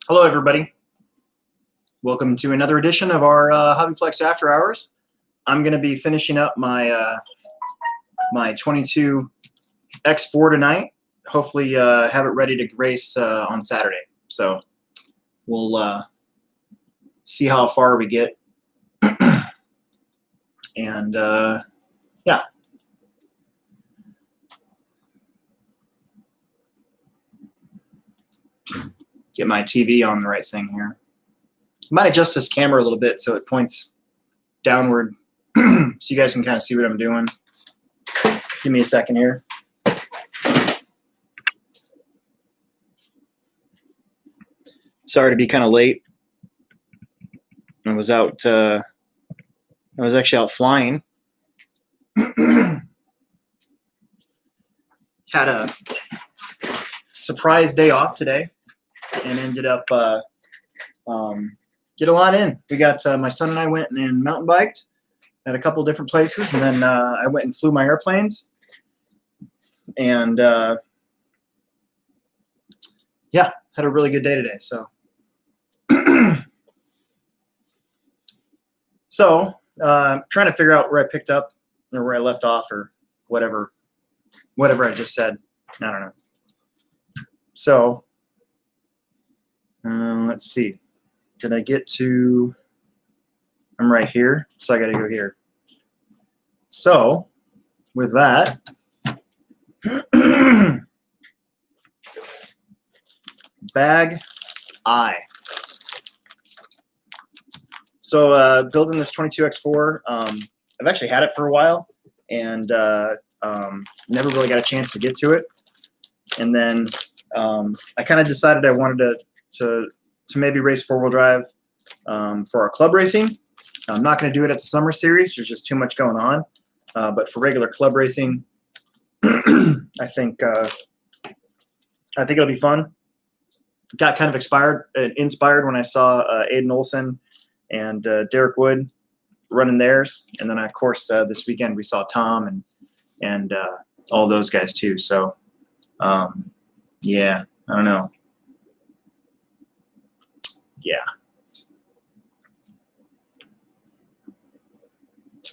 Hello, everybody. Welcome to another edition of our HobbyPlex After Hours. I'm going to be finishing up my my 22 X4 tonight. Hopefully, have it ready to race on Saturday. So we'll see how far we get, and yeah. Get my TV on the right thing here. I might adjust this camera a little bit so it points downward so you guys can kind of see what I'm doing. Give me a second here. Sorry to be kind of late. I was out. I was actually out flying. Had a surprise day off today, and ended up get a lot in. We got my son and I went and mountain biked at a couple different places, and then I went and flew my airplanes, and yeah, had a really good day today. So trying to figure out where I picked up or where I left off or whatever I just said. I don't know. So let's see. Did I get to? I'm right here, so I got to go here. So with that, bag I. So building this 22X4, I've actually had it for a while, and never really got a chance to get to it. And then I kind of decided I wanted to maybe race four-wheel drive for our club racing. I'm not going to do it at the summer series. There's just too much going on. But for regular club racing, I think it'll be fun. Got kind of inspired when I saw Aiden Olson and Derek Wood running theirs, and then of course this weekend we saw Tom and all those guys too. So yeah, I don't know. Yeah.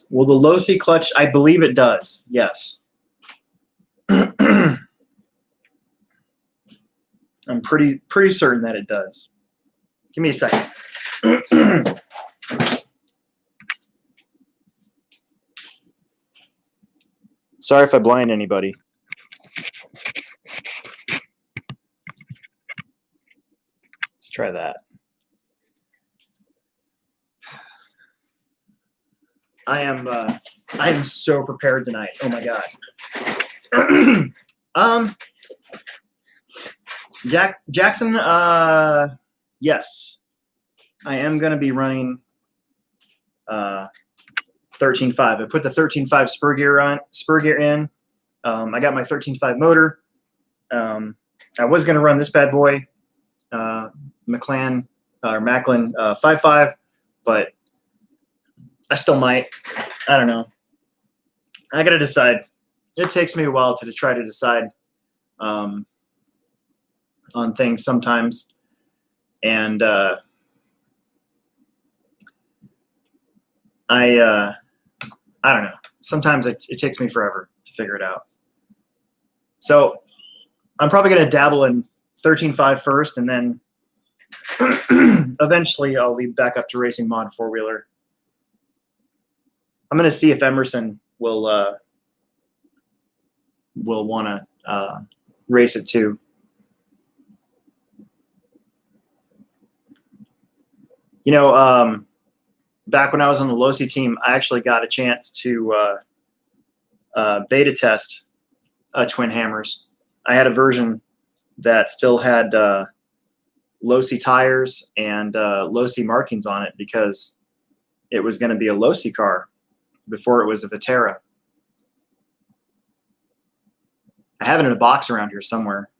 Will the low C clutch? I believe it does. Yes. I'm pretty certain that it does. Give me a second. Sorry if I blind anybody. Let's try that. I am so prepared tonight. Oh my god. Jackson, yes. I am going to be running 13.5. I put the 13.5 spur gear in. I got my 13.5 motor. I was going to run this bad boy, Macklin 5.5, but I still might. I don't know. I got to decide. It takes me a while to try to decide on things sometimes. And I don't know. Sometimes it takes me forever to figure it out. So I'm probably going to dabble in 13.5 first, and then eventually I'll lead back up to racing mod four-wheeler. I'm going to see if Emerson will want to race it too. You know, back when I was on the Losi team, I actually got a chance to beta test twin hammers. I had a version that still had Losi tires and Losi markings on it because it was going to be a Losi car before it was a Vitera. I have it in a box around here somewhere.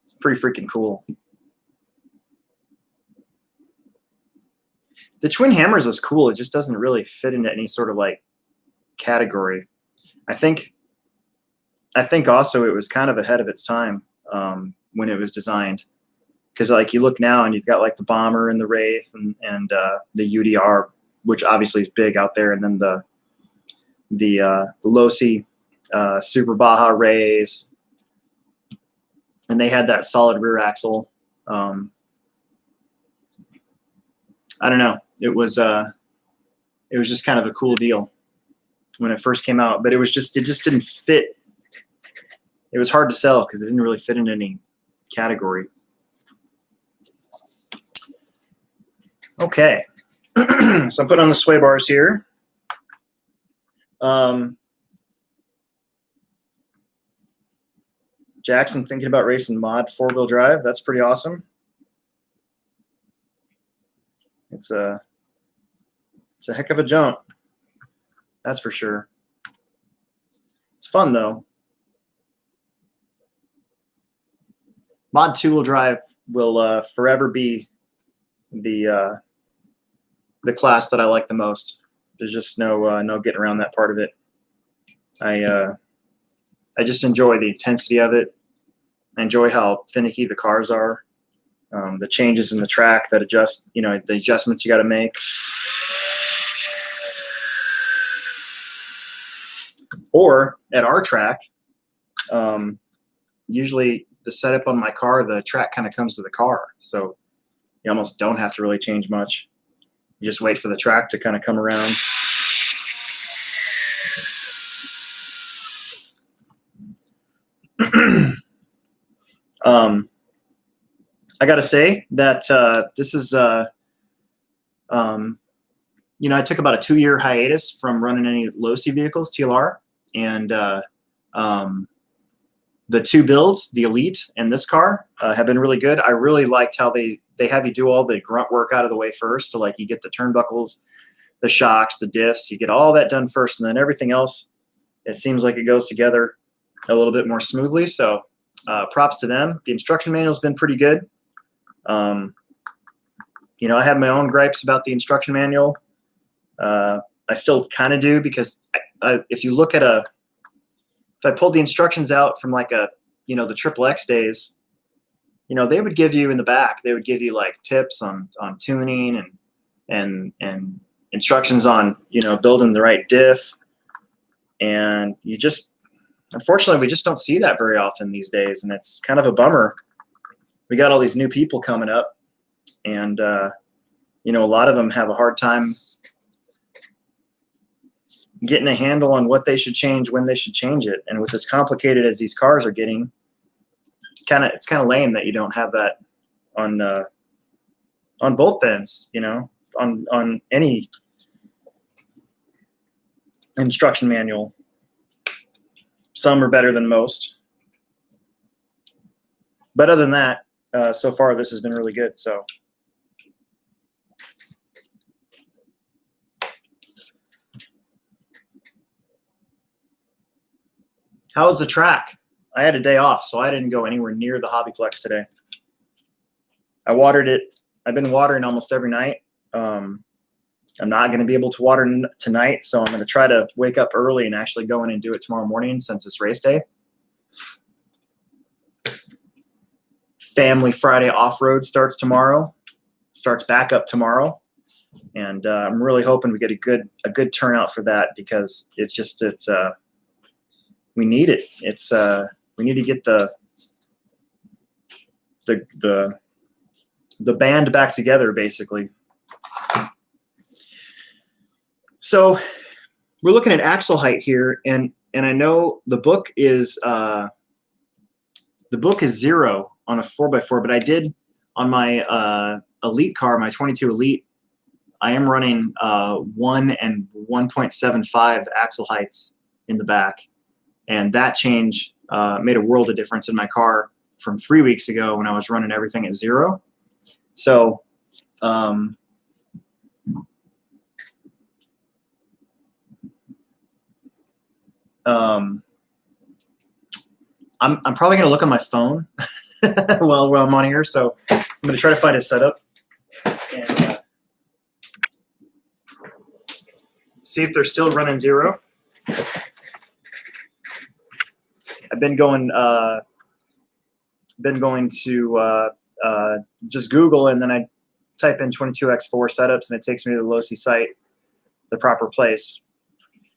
It's pretty freaking cool. The twin hammers is cool. It just doesn't really fit into any sort of like category. I think also it was kind of ahead of its time when it was designed. Because like you look now and you've got like the Bomber and the Wraith and the UDR, which obviously is big out there, and then the Losi Super Baja Rays, and they had that solid rear axle. I don't know. It was just kind of a cool deal when it first came out, but it just didn't fit. It was hard to sell because it didn't really fit in any category. Okay, so I'm putting on the sway bars here. Jackson thinking about racing mod 4-wheel drive. That's pretty awesome. It's a heck of a jump. That's for sure. It's fun though. Mod 2-wheel drive will forever be the class that I like the most. There's just no getting around that part of it. I just enjoy the intensity of it. I enjoy how finicky the cars are, the changes in the track that adjust, the adjustments you got to make. Or at our track, usually the setup on my car, the track kind of comes to the car, so you almost don't have to really change much. You just wait for the track to kind of come around. I got to say that this is, I took about a 2-year hiatus from running any Losi vehicles, TLR, and the 2 builds, the Elite and this car, have been really good. I really liked how they have you do all the grunt work out of the way first. So like you get the turnbuckles, the shocks, the diffs, you get all that done first, and then everything else, it seems like it goes together a little bit more smoothly. So props to them. The instruction manual's been pretty good. I have my own gripes about the instruction manual. I still kind of do, because if you look at if I pulled the instructions out from like the XXX days, they would give you in the back, they would give you like tips on tuning and instructions on, building the right diff. And unfortunately, we just don't see that very often these days. And it's kind of a bummer. We got all these new people coming up, and, a lot of them have a hard time getting a handle on what they should change, when they should change it. And with as complicated as these cars are getting, it's kind of lame that you don't have that on both ends, on any instruction manual. Some are better than most. But other than that, so far this has been really good. So how was the track? I had a day off, so I didn't go anywhere near the HobbyPlex today. I watered it. I've been watering almost every night. I'm not going to be able to water tonight, so I'm going to try to wake up early and actually go in and do it tomorrow morning, since it's race day. Family Friday off-road starts tomorrow. Starts back up tomorrow, and I'm really hoping we get a good turnout for that, because we need it. We need to get the band back together, basically. So we're looking at axle height here, and I know the book is 0 on a 4x4, but I did on my Elite car, my 22 Elite, I am running 1 and 1.75 axle heights in the back. And that change made a world of difference in my car from 3 weeks ago when I was running everything at 0. So I'm probably going to look on my phone while I'm on here. So I'm going to try to find a setup and see if they're still running 0. I've been going been going to just Google, and then I type in 22x4 setups, and it takes me to the Losi site, the proper place.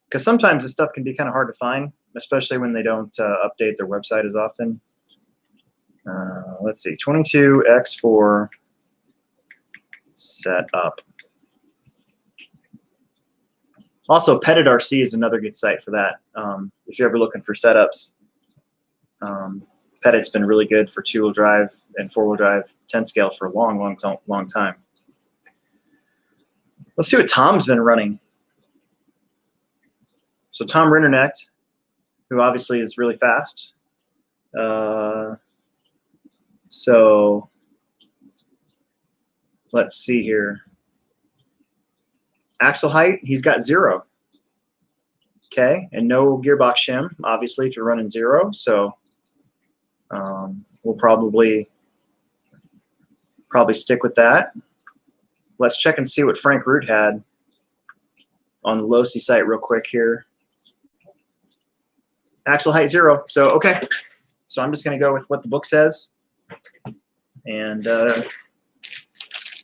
Because sometimes this stuff can be kind of hard to find, especially when they don't update their website as often. Let's see, 22x4 setup. Also, Petted RC is another good site for that. If you're ever looking for setups, Pettit's been really good for 2-wheel drive and 4-wheel drive 10 scale for a long time. Let's see what Tom's been running. So Tom Rindernecht, who obviously is really fast. So let's see here. Axle height, he's got 0. Okay, and no gearbox shim, obviously, if you're running 0. So we'll probably stick with that. Let's check and see what Frank Root had on the Losi site real quick here. Axle height 0. So, okay. So I'm just going to go with what the book says. And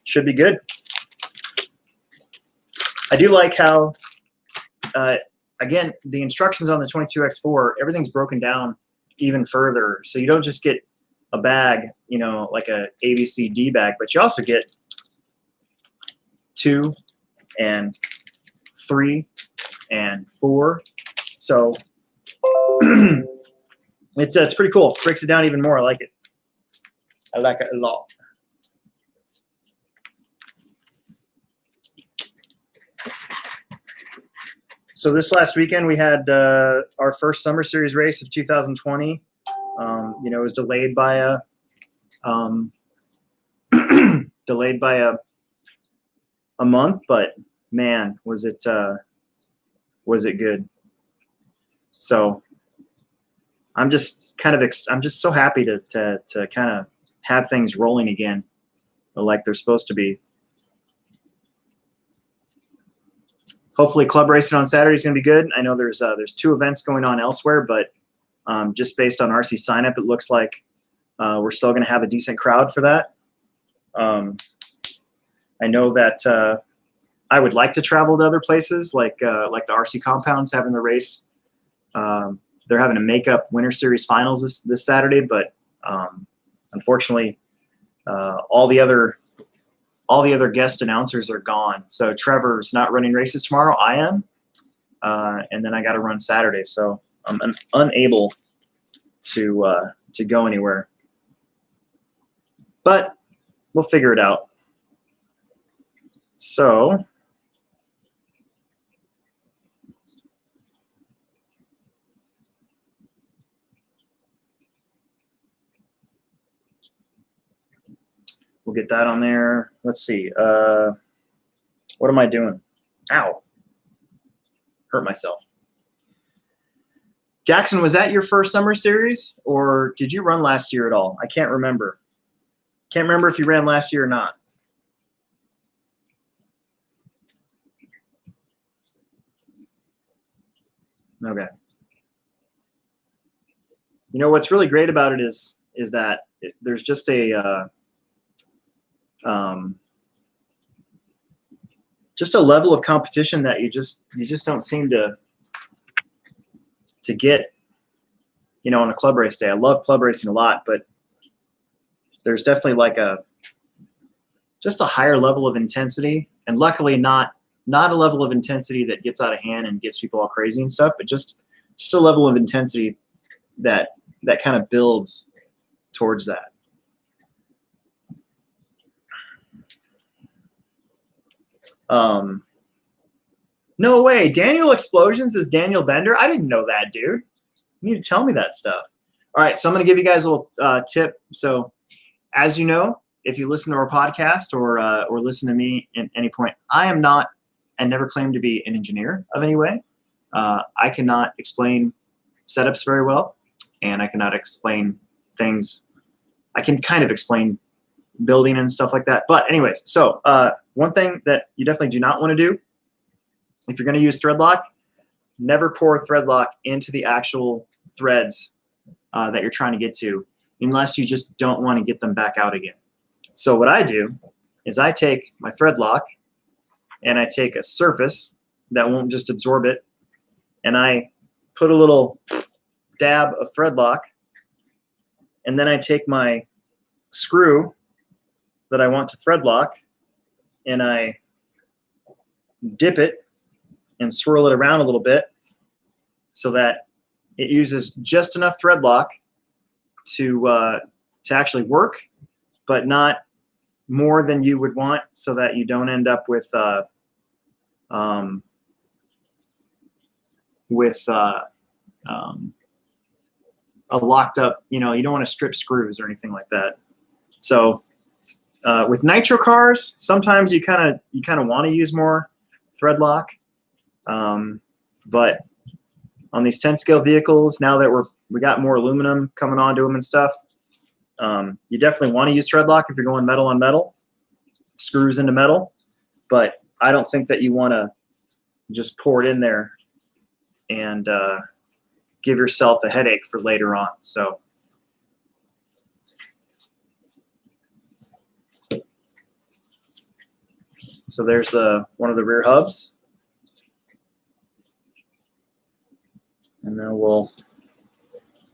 should be good. I do like how, again, the instructions on the 22x4, everything's broken down even further. So you don't just get a bag, you know, like a ABCD bag, but you also get 2 and 3 and 4. So it's pretty cool. Breaks it down even more. I like it. I like it a lot. So this last weekend we had our first Summer Series race of 2020. You know, it was delayed by a month, but man, was it good. So I'm just so happy to kind of have things rolling again like they're supposed to be. Hopefully club racing on Saturday is going to be good. I know there's 2 events going on elsewhere, but just based on RC sign up, it looks like we're still going to have a decent crowd for that. I know that I would like to travel to other places, like the RC compounds having the race. They're having a makeup Winter Series finals this Saturday, but unfortunately, all the other guest announcers are gone. So Trevor's not running races tomorrow. I am, and then I got to run Saturday, so I'm unable to go anywhere. But we'll figure it out. So we'll get that on there. Let's see. What am I doing? Ow. Hurt myself. Jackson, was that your first Summer Series, or did you run last year at all? I can't remember. Can't remember if you ran last year or not. Okay. You know, what's really great about it is that there's just a level of competition that you just don't seem to get, you know, on a club race day. I love club racing a lot, but there's definitely like just a higher level of intensity, and luckily not a level of intensity that gets out of hand and gets people all crazy and stuff, but just a level of intensity that kind of builds towards that. No way. Daniel Explosions is Daniel Bender? I didn't know that, dude. You need to tell me that stuff. All right, so I'm going to give you guys a little tip. So as you know, if you listen to our podcast or listen to me at any point, I am not and never claim to be an engineer of any way. I cannot explain setups very well, and I cannot explain things. I can kind of explain building and stuff like that. But anyways, so one thing that you definitely do not want to do, if you're going to use thread lock, never pour thread lock into the actual threads that you're trying to get to. unless you just don't want to get them back out again. So what I do is I take my thread lock and I take a surface that won't just absorb it, and I put a little dab of thread lock, and then I take my screw that I want to thread lock and I dip it and swirl it around a little bit so that it uses just enough thread lock to actually work, but not more than you would want, so that you don't end up with a locked up, you don't want to strip screws or anything like that. So with nitro cars, sometimes you kind of want to use more thread lock, but on these 10 scale vehicles, now that we got more aluminum coming onto them and stuff, you definitely want to use thread lock if you're going metal on metal, screws into metal, but I don't think that you want to just pour it in there and give yourself a headache for later on. So there's one of the rear hubs, and then we'll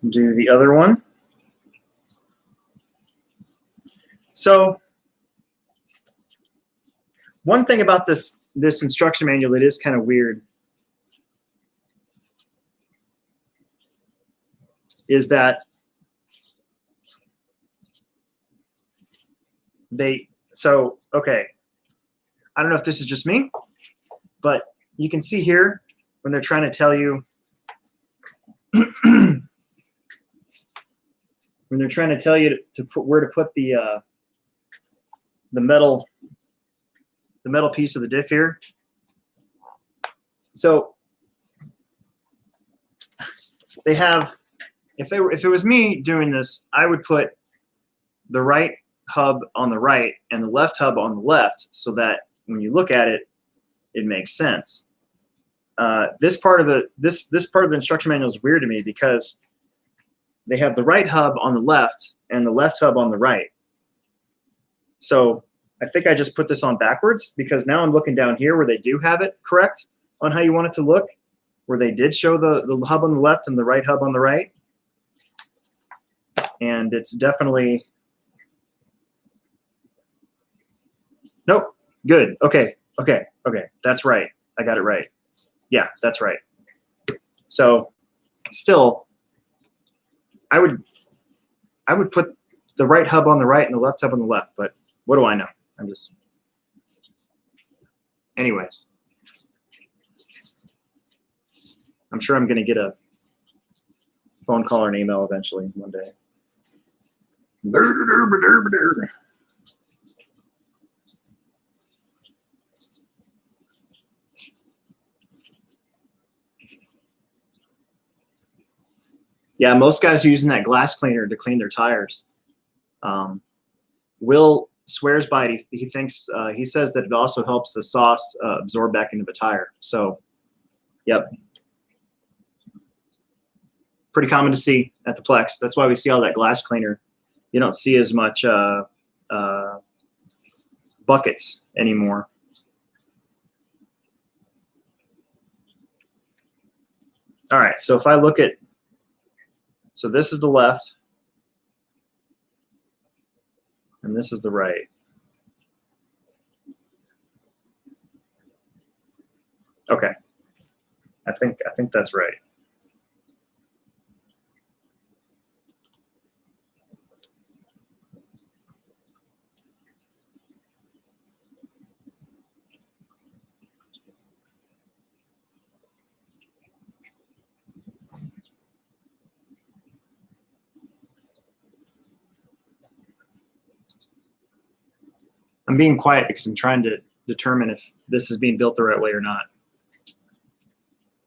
do the other one. So one thing about this instruction manual that is kind of weird is that okay, I don't know if this is just me, but you can see here when they're trying to tell you when they're trying to tell you to put where to put the metal piece of the diff here. So they have, if it was me doing this, I would put the right hub on the right and the left hub on the left, so that when you look at it, it makes sense. This part of the instruction manual is weird to me because they have the right hub on the left and the left hub on the right. So I think I just put this on backwards, because now I'm looking down here where they do have it correct on how you want it to look, where they did show the hub on the left and the right hub on the right. And it's definitely, nope, good, okay, that's right, I got it right. Yeah, that's right. So still, I would put the right hub on the right and the left hub on the left, but what do I know? Anyways, I'm sure I'm going to get a phone call or an email eventually one day. Yeah, most guys are using that glass cleaner to clean their tires. Will swears by it. He thinks, he says that it also helps the sauce absorb back into the tire. So, yep. Pretty common to see at the Plex. That's why we see all that glass cleaner. You don't see as much buckets anymore. All right, so if I look at, so this is the left, and this is the right. Okay, I think that's right. I'm being quiet because I'm trying to determine if this is being built the right way or not,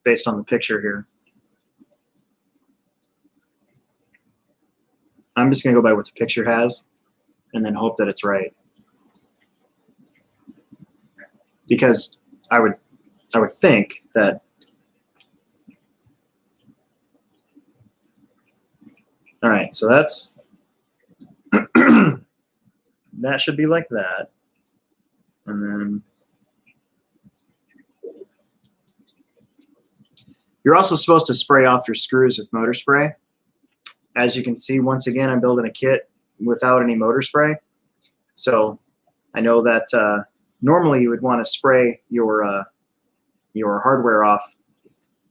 based on the picture here. I'm just going to go by what the picture has and then hope that it's right. Because I would think that, all right, so that's that should be like that. And then you're also supposed to spray off your screws with motor spray. As you can see, once again, I'm building a kit without any motor spray. So I know that normally you would want to spray your hardware off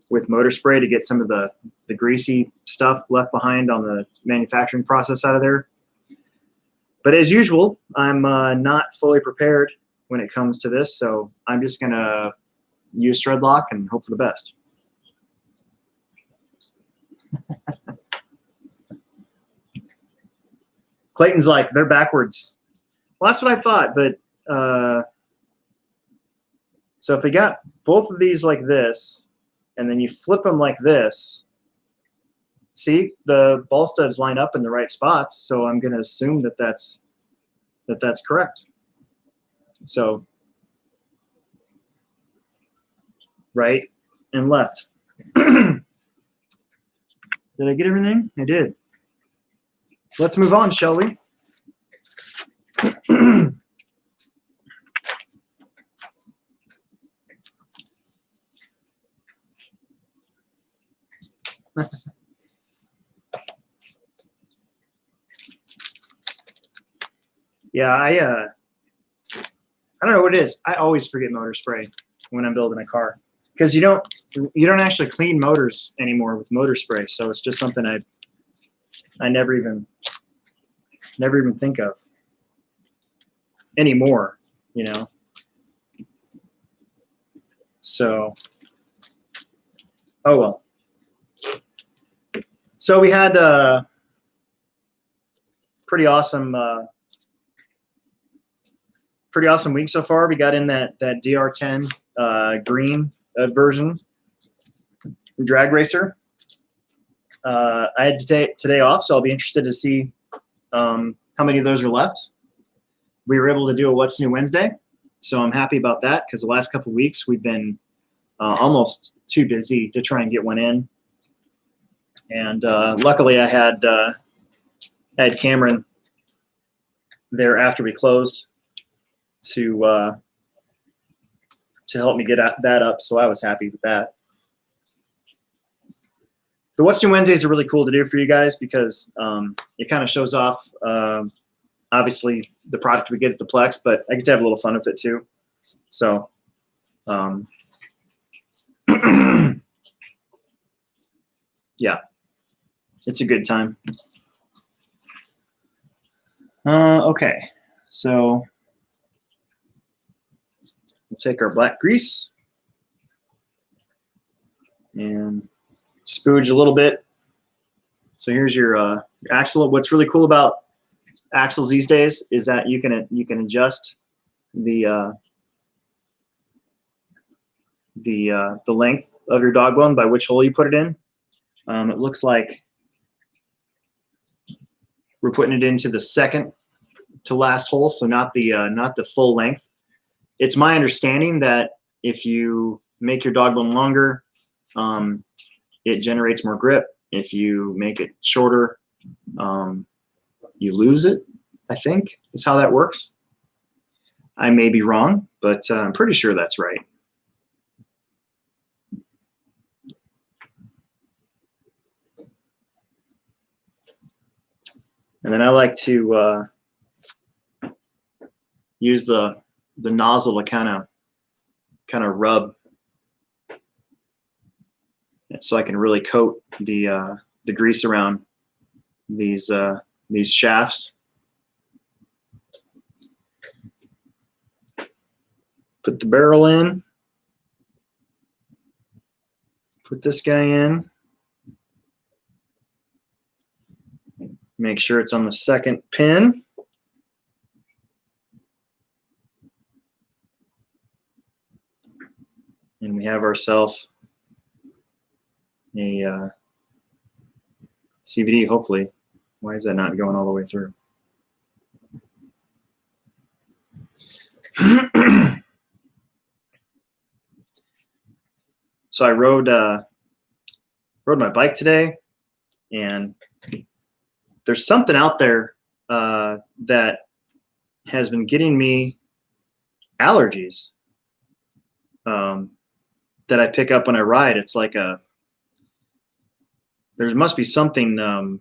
with motor spray to get some of the greasy stuff left behind on the manufacturing process out of there. But as usual, I'm not fully prepared when it comes to this, so I'm just going to use thread lock and hope for the best. Clayton's like, they're backwards. Well, that's what I thought, but so if we got both of these like this, and then you flip them like this, see, the ball studs line up in the right spots, so I'm going to assume that that's correct. So right and left. Did I get everything? I did. Let's move on, shall we? Yeah, I don't know what it is. I always forget motor spray when I'm building a car because you don't actually clean motors anymore with motor spray. So it's just something I never even think of anymore, you know. So, oh well. So we had pretty awesome week so far. We got in that DR10 green version drag racer. I had to take today off, so I'll be interested to see how many of those are left. We were able to do a What's New Wednesday, so I'm happy about that because the last couple of weeks we've been almost too busy to try and get one in. And luckily I had Cameron there after we closed to help me get that up, so I was happy with that. The What's New Wednesdays are really cool to do for you guys because it kind of shows off, obviously, the product we get at the Plex, but I get to have a little fun with it too. So, yeah, it's a good time. Okay, so we'll take our black grease and spooge a little bit. So here's your axle. What's really cool about axles these days is that you can adjust the length of your dog bone by which hole you put it in. It looks like we're putting it into the second to last hole, so not the full length. It's my understanding that if you make your dog bone longer, it generates more grip. If you make it shorter, you lose it, I think is how that works. I may be wrong, but I'm pretty sure that's right. And then I like to use the nozzle to kind of rub, so I can really coat the grease around these shafts. Put the barrel in. Put this guy in. Make sure it's on the second pin. And we have ourselves a CVD, hopefully. Why is that not going all the way through? So I rode my bike today, and there's something out there that has been getting me allergies that I pick up when I ride. It's like there must be something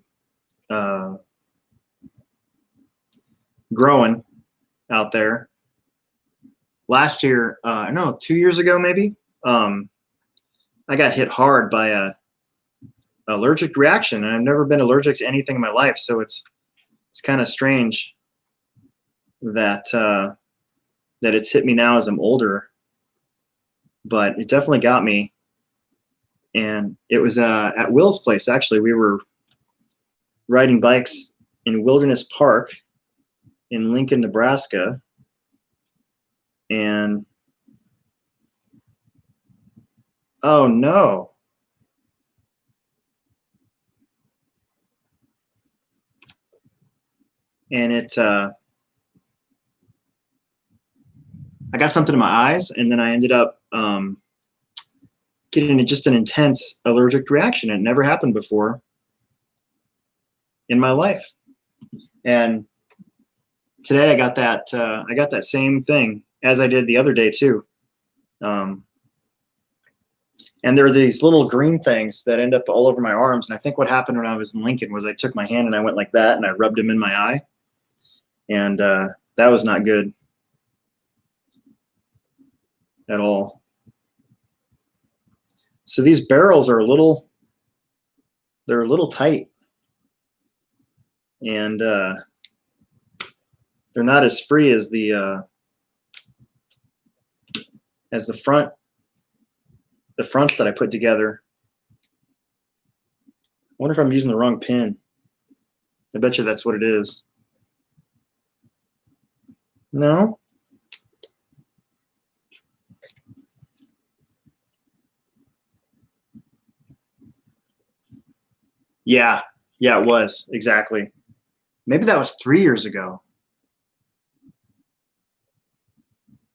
growing out there. Last year, no, 2 years ago maybe, I got hit hard by a allergic reaction, and I've never been allergic to anything in my life, so it's kind of strange that that it's hit me now as I'm older, but it definitely got me. And it was at Will's place, actually. We were riding bikes in Wilderness Park in Lincoln, Nebraska, and oh no. And I got something in my eyes, and then I ended up getting just an intense allergic reaction. It never happened before in my life. And today I got that same thing as I did the other day too. And there are these little green things that end up all over my arms. And I think what happened when I was in Lincoln was I took my hand and I went like that and I rubbed them in my eye. And that was not good at all. So these barrels are they're a little tight. And they're not as free as the fronts that I put together. I wonder if I'm using the wrong pin. I bet you that's what it is. No? Yeah, it was, exactly. Maybe that was 3 years ago.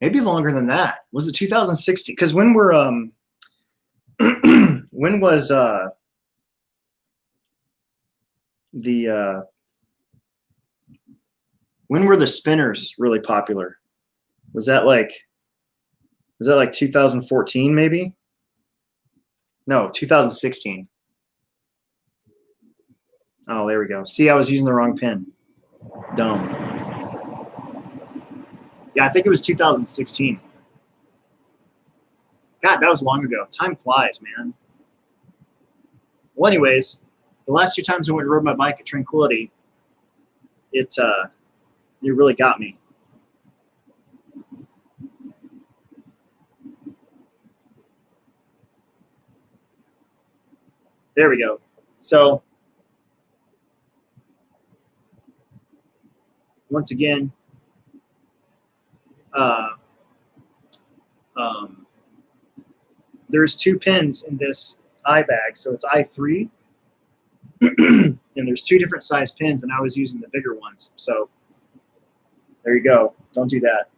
Maybe longer than that. Was it 2016? Because when were when was when were the spinners really popular? Was that like 2014 maybe? No, 2016. Oh, there we go. See, I was using the wrong pin. Dumb. Yeah, I think it was 2016. God, that was long ago. Time flies, man. Well, anyways, the last 2 times I went and rode my bike at Tranquility, it really got me. There we go. So once again, there's 2 pins in this eye bag, so it's eye 3, and there's 2 different size pins, and I was using the bigger ones. So there you go. Don't do that.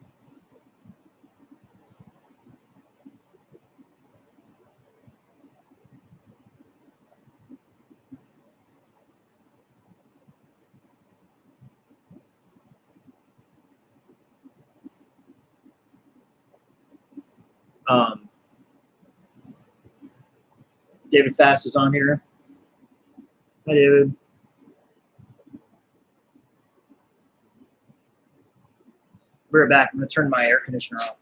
David Fast is on here. Hi, David. Be right back. I'm going to turn my air conditioner off.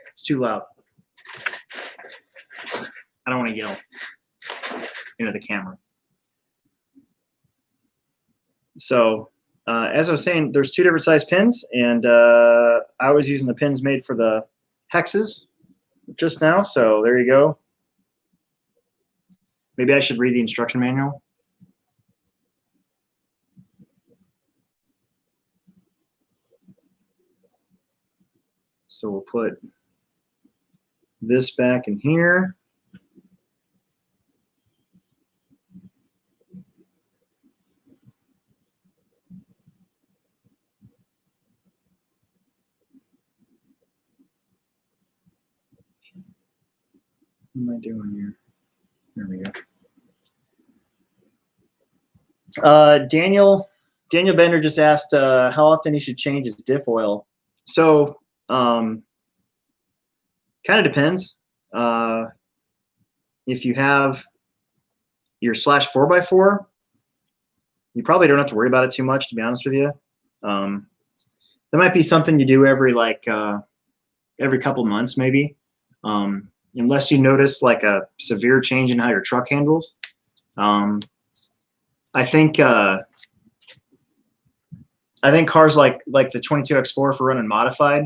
It's too loud. I don't want to yell into the camera. So as I was saying, there's 2 different size pins, and I was using the pins made for the hexes just now. So there you go. Maybe I should read the instruction manual. So we'll put this back in here. am I doing here? There we go. Daniel Bender just asked how often he should change his diff oil. So kind of depends. If you have your slash 4x4, you probably don't have to worry about it too much, to be honest with you. That might be something you do every couple months, maybe, unless you notice like a severe change in how your truck handles. I think cars like the 22X4 for running modified,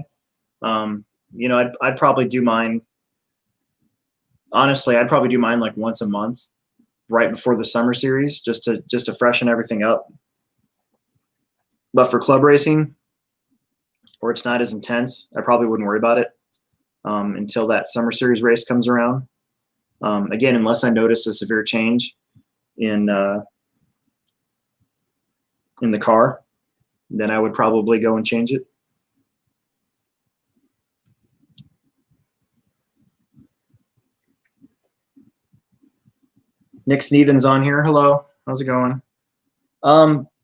you know, I'd probably do mine. Honestly, I'd probably do mine like once a month, right before the summer series, just to freshen everything up. But for club racing, where it's not as intense, I probably wouldn't worry about it until that summer series race comes around. Again, unless I notice a severe change in the car, then I would probably go and change it. Nick Sneathen's on here. Hello, how's it going?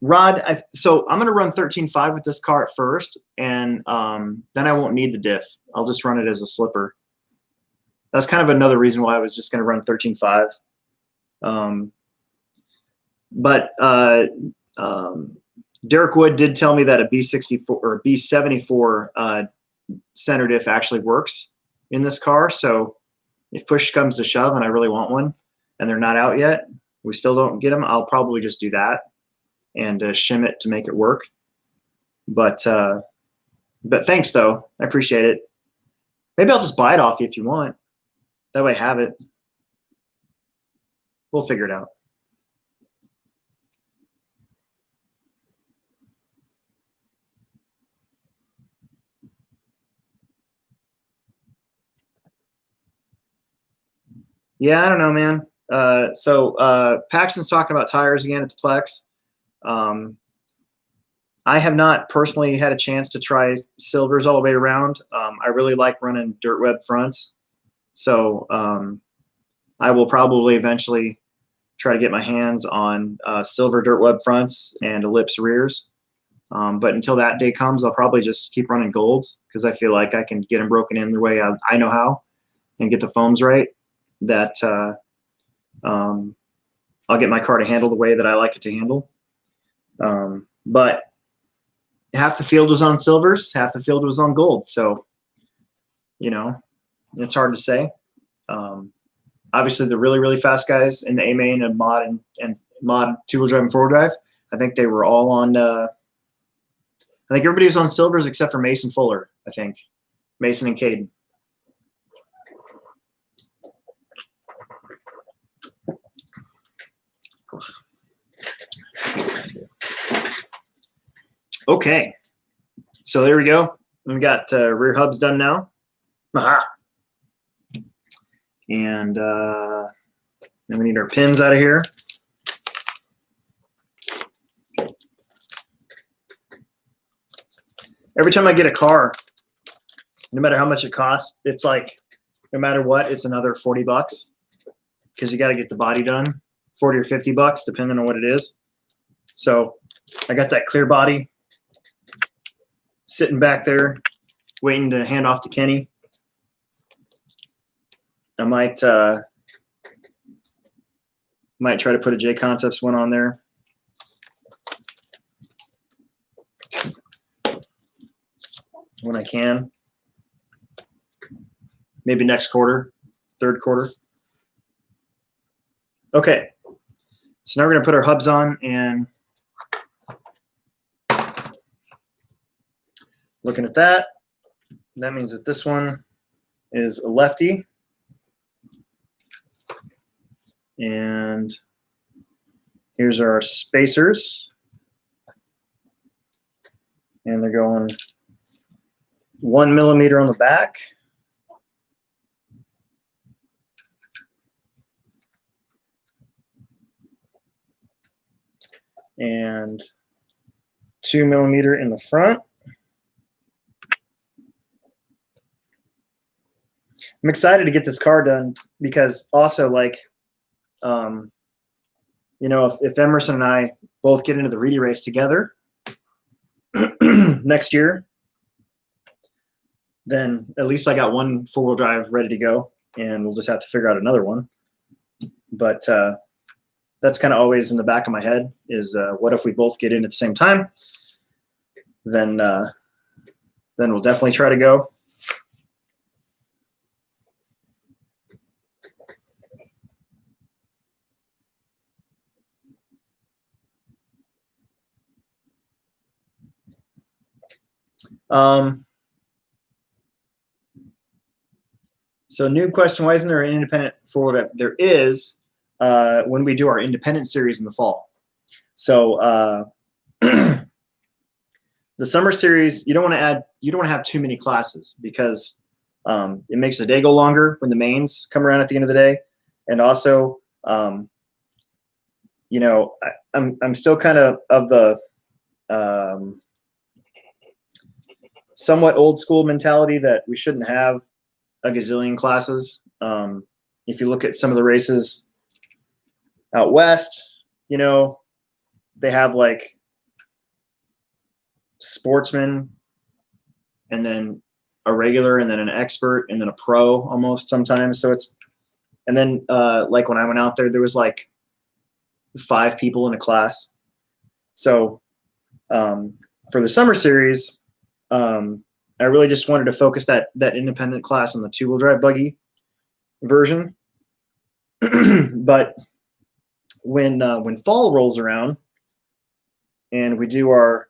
Rod, so I'm going to run 13.5 with this car at first, and then I won't need the diff. I'll just run it as a slipper. That's kind of another reason why I was just going to run 13.5. But Derek Wood did tell me that a B64 or a B74 center diff actually works in this car. So if push comes to shove and I really want one and they're not out yet, we still don't get them, I'll probably just do that and shim it to make it work. But thanks though, I appreciate it. Maybe I'll just buy it off you if you want. That way I have it. We'll figure it out. Yeah, I don't know, man. So Paxton's talking about tires again at the Plex. I have not personally had a chance to try silvers all the way around. I really like running dirt web fronts. So I will probably eventually try to get my hands on silver dirt web fronts and ellipse rears. But until that day comes, I'll probably just keep running golds because I feel like I can get them broken in the way I know how and get the foams right. That I'll get my car to handle the way that I like it to handle. But half the field was on silvers, half the field was on gold. So, you know, it's hard to say. Obviously, the really, really fast guys in the A main and mod two-wheel drive and four-wheel drive, I think they were all on. I think everybody was on silvers except for Mason Fuller. I think Mason and Caden. Okay, so there we go. We got rear hubs done now. Aha. And then we need our pins out of here. Every time I get a car, no matter how much it costs, it's like, no matter what, it's another $40 because you got to get the body done, 40 or $50 depending on what it is. So I got that clear body sitting back there waiting to hand off to Kenny. I might try to put a J Concepts one on there. When I can. Maybe next quarter, third quarter. Okay. So now we're going to put our hubs on and looking at that, that means that this one is a lefty. And here's our spacers. And they're going 1 millimeter on the back. And 2 millimeter in the front. I'm excited to get this car done because also like, you know, if Emerson and I both get into the Reedy race together next year, then at least I got one 4-wheel drive ready to go, and we'll just have to figure out another one. But that's kind of always in the back of my head is what if we both get in at the same time? Then we'll definitely try to go. So new question, why isn't there an independent 4-wheel drive? There is when we do our independent series in the fall. So the summer series, you don't want to have too many classes because it makes the day go longer when the mains come around at the end of the day. And also, you know, I'm still kind of the somewhat old school mentality that we shouldn't have a gazillion classes. If you look at some of the races out west, you know, they have like sportsman and then a regular and then an expert and then a pro almost sometimes. So it's, and then like when I went out there, there was like 5 people in a class. So for the summer series, I really just wanted to focus that independent class on the 2-wheel drive buggy version. But when fall rolls around and we do our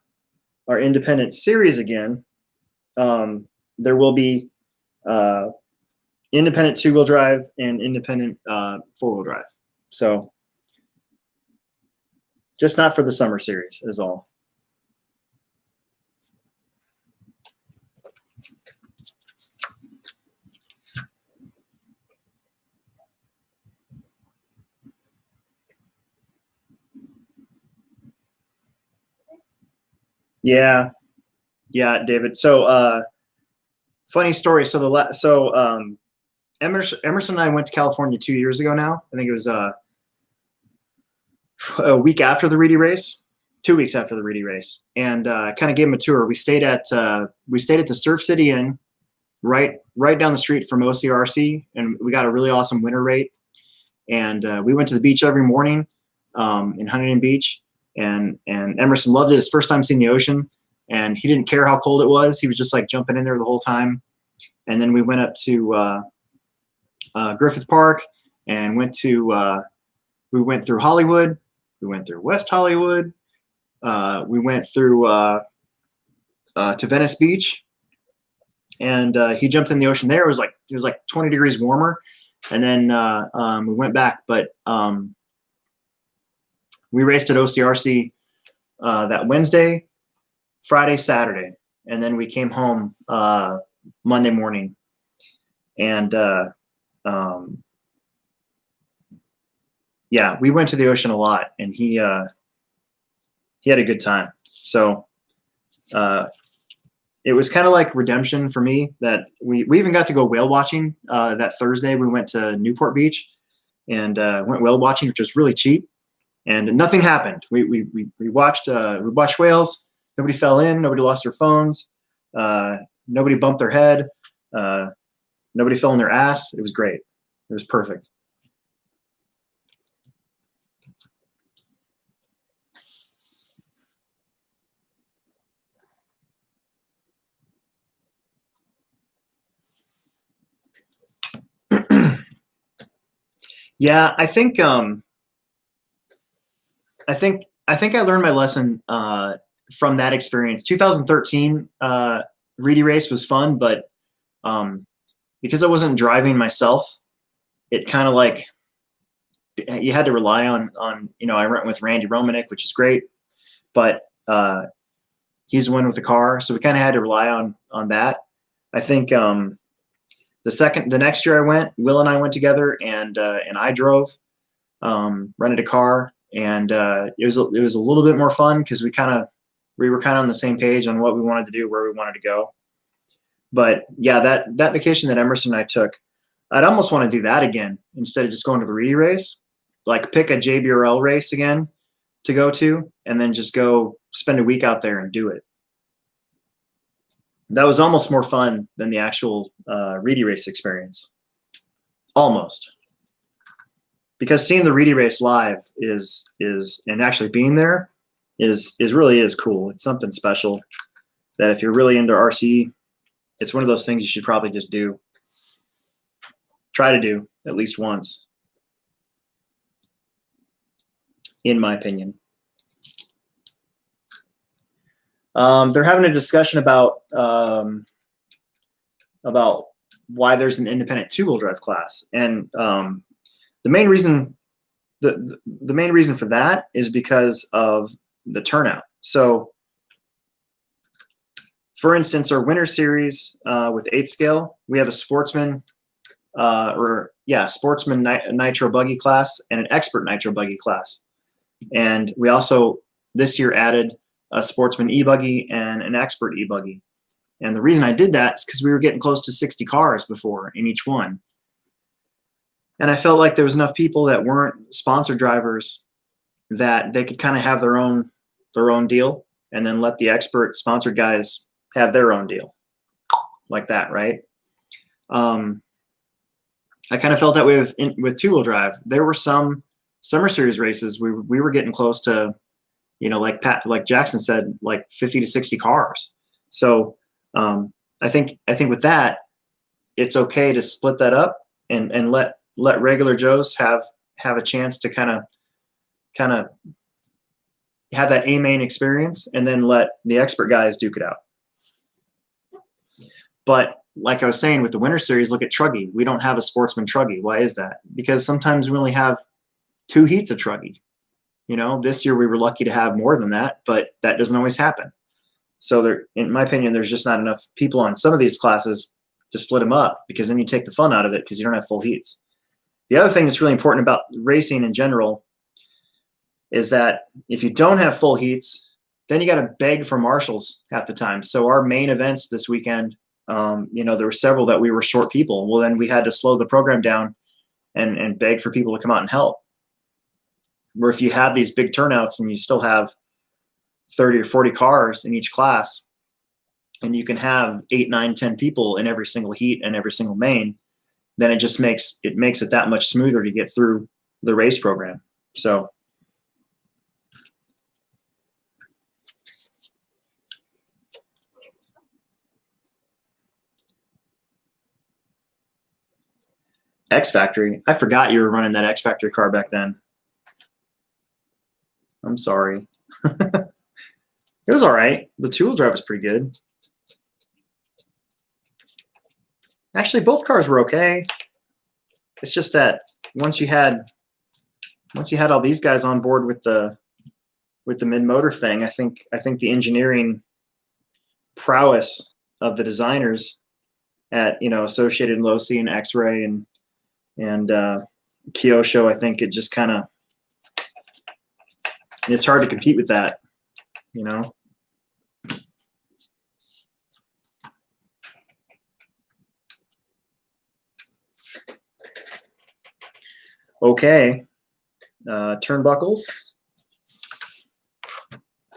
independent series again, there will be independent 2-wheel drive and independent 4-wheel drive. So just not for the summer series is all. Yeah, David. So funny story. So Emerson and I went to California 2 years ago now. I think it was a week after the Reedy race, 2 weeks after the Reedy race, and kind of gave him a tour. We stayed at the Surf City Inn, right down the street from OCRC, and we got a really awesome winter rate. And we went to the beach every morning in Huntington Beach, and Emerson loved it. His first time seeing the ocean, and he didn't care how cold it was. He was just like jumping in there the whole time. And then we went up to Griffith Park and we went through Hollywood. We went through West Hollywood. We went through to Venice Beach, and he jumped in the ocean there. It was like 20 degrees warmer. And then we went back, but we raced at OCRC that Wednesday, Friday, Saturday, and then we came home Monday morning. And yeah, we went to the ocean a lot, and he had a good time. So it was kind of like redemption for me that we even got to go whale watching that Thursday. We went to Newport Beach and went whale watching, which was really cheap, and nothing happened. We watched whales. Nobody fell in. Nobody lost their phones. Nobody bumped their head. Nobody fell in their ass. It was great. It was perfect. Yeah, I think I learned my lesson from that experience. 2013 Reedy race was fun, but because I wasn't driving myself, it kind of like you had to rely on I went with Randy Romanek, which is great, but he's the one with the car, so we kind of had to rely on that. I think the next year I went, Will and I went together, and I drove, rented a car, and it was a little bit more fun because we were kind of on the same page on what we wanted to do, where we wanted to go. But yeah, that vacation that Emerson and I took, I'd almost want to do that again instead of just going to the Reedy race. Like pick a JBRL race again to go to, and then just go spend a week out there and do it. That was almost more fun than the actual Reedy race experience. Almost. Because seeing the Reedy race live is and actually being there is really cool. It's something special that if you're really into RC, it's one of those things you should probably just do. Try to do at least once, in my opinion. They're having a discussion about why there's an independent two-wheel drive class, and the main reason for that is because of the turnout. So, for instance, our winter series with 8 scale, we have a sportsman sportsman nitro buggy class and an expert nitro buggy class, and we also this year added a sportsman e-buggy and an expert e-buggy. And the reason I did that is because we were getting close to 60 cars before in each one. And I felt like there was enough people that weren't sponsored drivers that they could kind of have their own deal, and then let the expert sponsored guys have their own deal, like that, right? I kind of felt that way with two-wheel drive. There were some summer series races we were getting close to, like Jackson said, like 50 to 60 cars. So I think with that, it's okay to split that up and let regular Joes have a chance to kind of have that A-main experience, and then let the expert guys duke it out. But like I was saying with the winter series, look at Truggy. We don't have a sportsman Truggy. Why is that? Because sometimes we only have 2 heats of Truggy. This year we were lucky to have more than that, but that doesn't always happen. So there, in my opinion, there's just not enough people on some of these classes to split them up, because then you take the fun out of it because you don't have full heats. The other thing that's really important about racing in general is that if you don't have full heats, then you got to beg for marshals half the time. So our main events this weekend, there were several that we were short people. Well, then we had to slow the program down and beg for people to come out and help. Where if you have these big turnouts and you still have 30 or 40 cars in each class, and you can have 8, 9, 10 people in every single heat and every single main, then it just makes it that much smoother to get through the race program. So X Factory, I forgot you were running that X Factory car back then. I'm sorry. It was all right. The two-wheel drive was pretty good. Actually, both cars were okay. It's just that once you had all these guys on board with the mid-motor thing, I think the engineering prowess of the designers at Associated Losi and X-Ray and Kyosho, I think it just kind of, it's hard to compete with that, Okay, turnbuckles.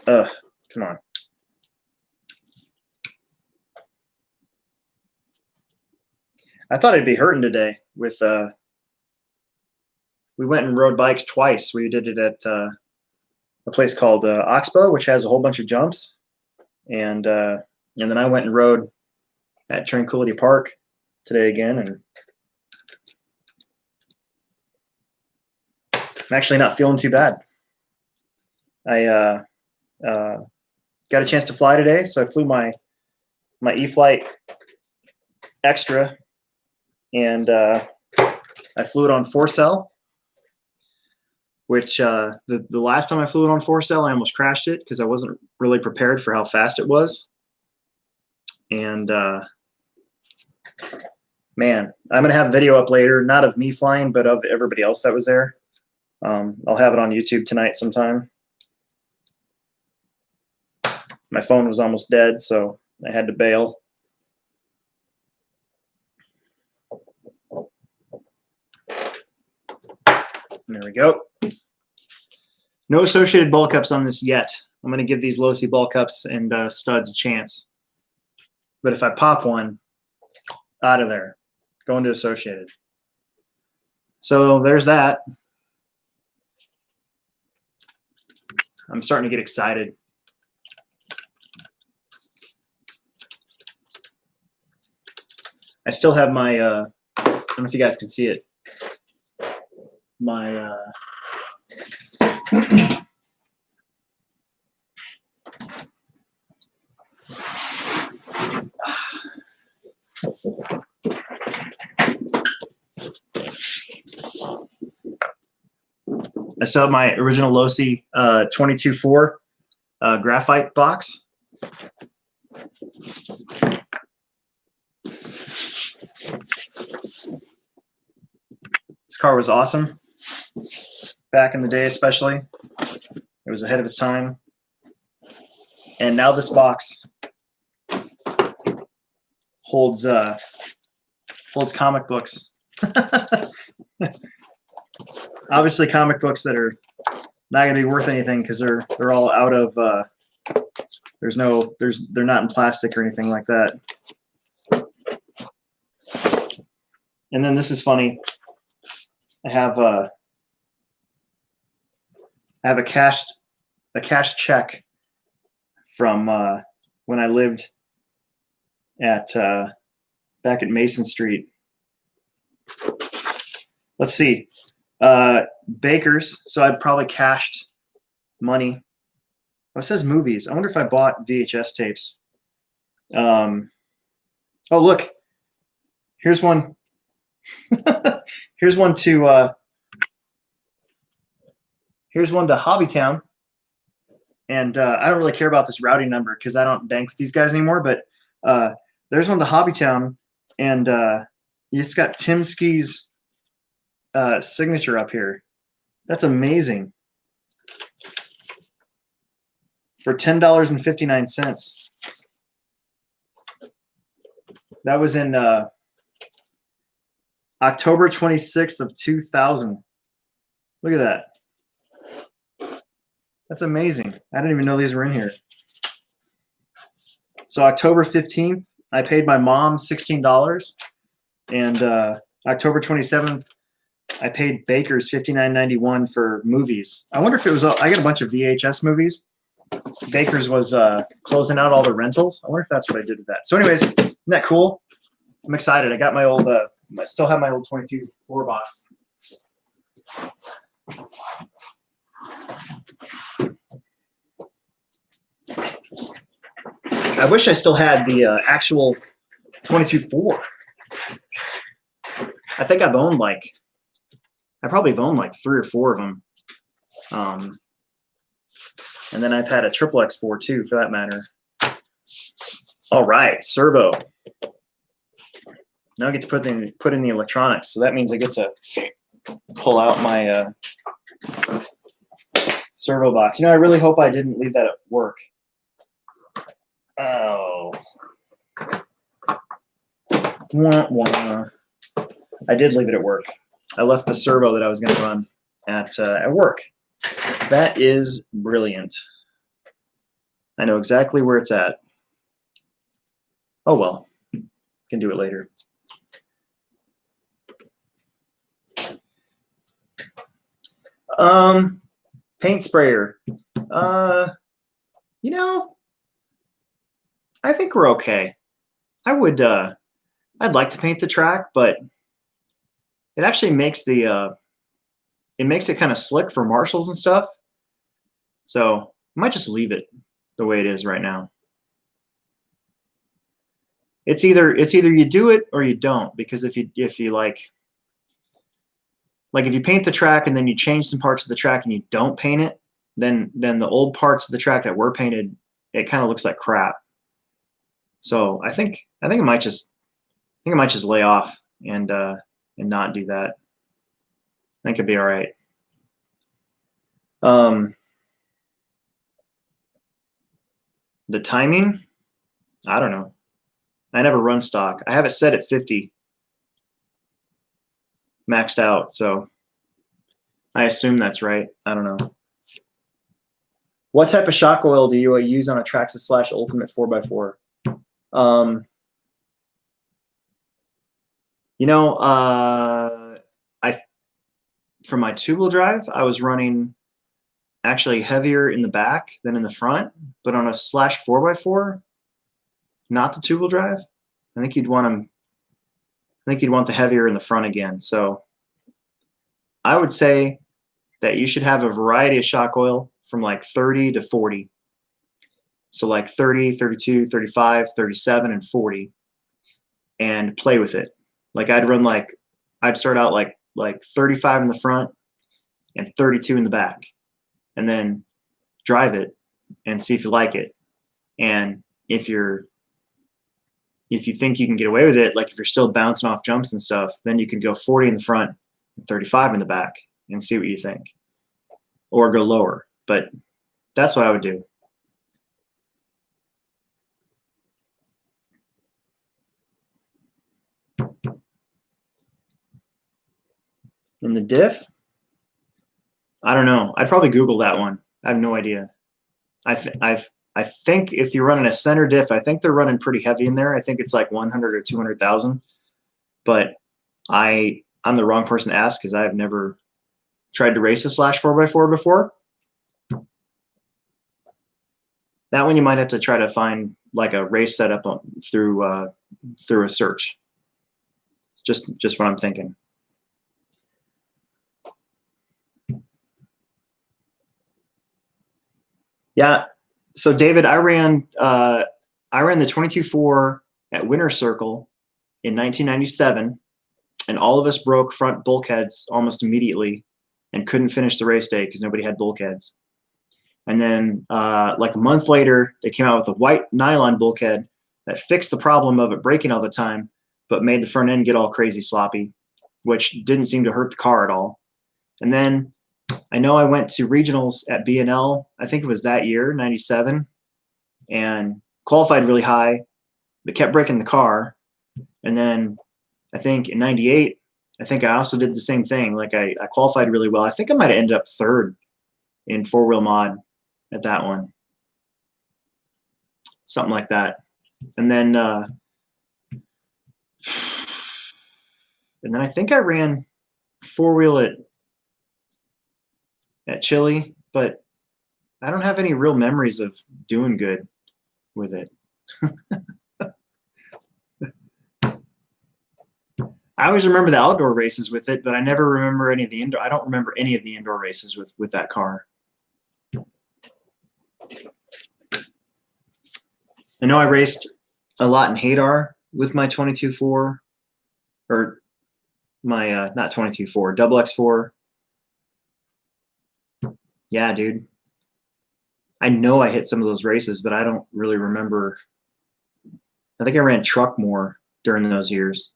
Come on. I thought I'd be hurting today with we went and rode bikes twice. We did it at a place called Oxbow, which has a whole bunch of jumps, and then I went and rode at Tranquility Park today again, and I'm actually not feeling too bad. I got a chance to fly today, so I flew my E-Flight Extra, and I flew it on 4-cell, which the last time I flew it on 4-cell, I almost crashed it because I wasn't really prepared for how fast it was. And man, I'm going to have a video up later, not of me flying, but of everybody else that was there. I'll have it on YouTube tonight sometime. My phone was almost dead, so I had to bail. There we go. No associated ball cups on this yet. I'm going to give these low-C ball cups and studs a chance. But if I pop one, out of there, going to associated. So there's that. I'm starting to get excited. I still have my, I don't know if you guys can see it, my, I still have my original low-C 22.4 graphite box. This car was awesome back in the day, especially. It was ahead of its time. And now this box holds comic books. Obviously, comic books that are not going to be worth anything because they're all out of. They're not in plastic or anything like that. And then this is funny. I have a cash check from when I lived at back at Mason Street. Let's see. Baker's. So I probably cashed money. Oh, it says movies. I wonder if I bought VHS tapes. Oh, look. Here's one. Here's one to Hobbytown. And I don't really care about this routing number because I don't bank with these guys anymore. But there's one to Hobbytown, and it's got Tim Ski's signature up here. That's amazing. For $10.59. That was in October 26th of 2000. Look at that. That's amazing. I didn't even know these were in here. So October 15th, I paid my mom $16. And October 27th, I paid Baker's $59.91 for movies. I wonder if it was, I got a bunch of VHS movies. Baker's was closing out all the rentals. I wonder if that's what I did with that. So anyways, isn't that cool? I'm excited. I got my old, I still have my old 22.4 box. I wish I still had the actual 22.4. I think I've owned like, I probably have owned like 3 or 4 of them. And then I've had a triple X4 too, for that matter. All right, servo. Now I get to put in the electronics. So that means I get to pull out my servo box. You know, I really hope I didn't leave that at work. Oh. Wah, wah. I did leave it at work. I left the servo that I was going to run at work. That is brilliant. I know exactly where it's at. Oh well, can do it later. Paint sprayer. You know, I think we're okay. I'd like to paint the track, but it actually makes it makes it kind of slick for marshals and stuff. So I might just leave it the way it is right now. It's either you do it or you don't, because if you like if you paint the track and then you change some parts of the track and you don't paint it, then the old parts of the track that were painted, it kind of looks like crap. So I think I might just lay off and not do that. I think it'd be all right. The timing, I don't know. I never run stock. I have it set at 50, maxed out. So I assume that's right. I don't know. What type of shock oil do you use on a Traxxas / Ultimate 4x4? You know, for my two-wheel drive, I was running actually heavier in the back than in the front, but on a / 4x4, not the two-wheel drive, I think you'd want them. I think you'd want the heavier in the front again. So I would say that you should have a variety of shock oil from like 30 to 40. So like 30, 32, 35, 37, and 40, and play with it. Like I'd start out like 35 in the front and 32 in the back, and then drive it and see if you like it. And if you think you can get away with it, like if you're still bouncing off jumps and stuff, then you can go 40 in the front and 35 in the back and see what you think, or go lower. But that's what I would do. In the diff, I don't know. I'd probably Google that one. I have no idea. I think if you're running a center diff, I think they're running pretty heavy in there. I think it's like 100 or 200,000. But I'm the wrong person to ask because I've never tried to race a / 4x4 before. That one you might have to try to find like a race setup through a search. Just what I'm thinking. Yeah. So David, I ran the 22.4 at Winter Circle in 1997, and all of us broke front bulkheads almost immediately and couldn't finish the race day because nobody had bulkheads. And then like a month later, they came out with a white nylon bulkhead that fixed the problem of it breaking all the time, but made the front end get all crazy sloppy, which didn't seem to hurt the car at all. And then I know I went to regionals at B&L, I think it was that year, 97, and qualified really high, but kept breaking the car. And then I think in 98, I think I also did the same thing. Like I qualified really well. I think I might have ended up third in four-wheel mod at that one. Something like that. And then I think I ran four-wheel at Chile, but I don't have any real memories of doing good with it. I always remember the outdoor races with it, but I never remember any of the indoor. I don't remember any of the indoor races with that car. I know I raced a lot in Hadar with my 22.4, or my not 22.4, double X4. Yeah, dude. I know I hit some of those races, but I don't really remember. I think I ran truck more during those years.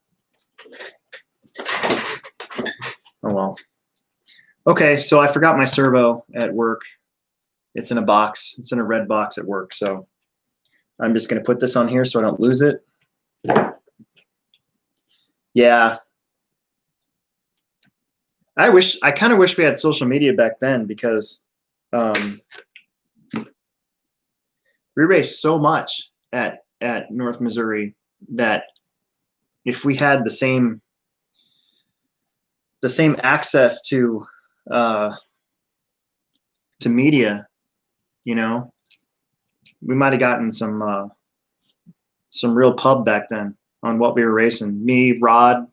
Oh well. Okay, so I forgot my servo at work. It's in a box. It's in a red box at work. So I'm just going to put this on here so I don't lose it. Yeah. I kind of wish we had social media back then, because we raced so much at North Missouri that if we had the same access to media, you know, we might have gotten some real pub back then on what we were racing. Me, Rod,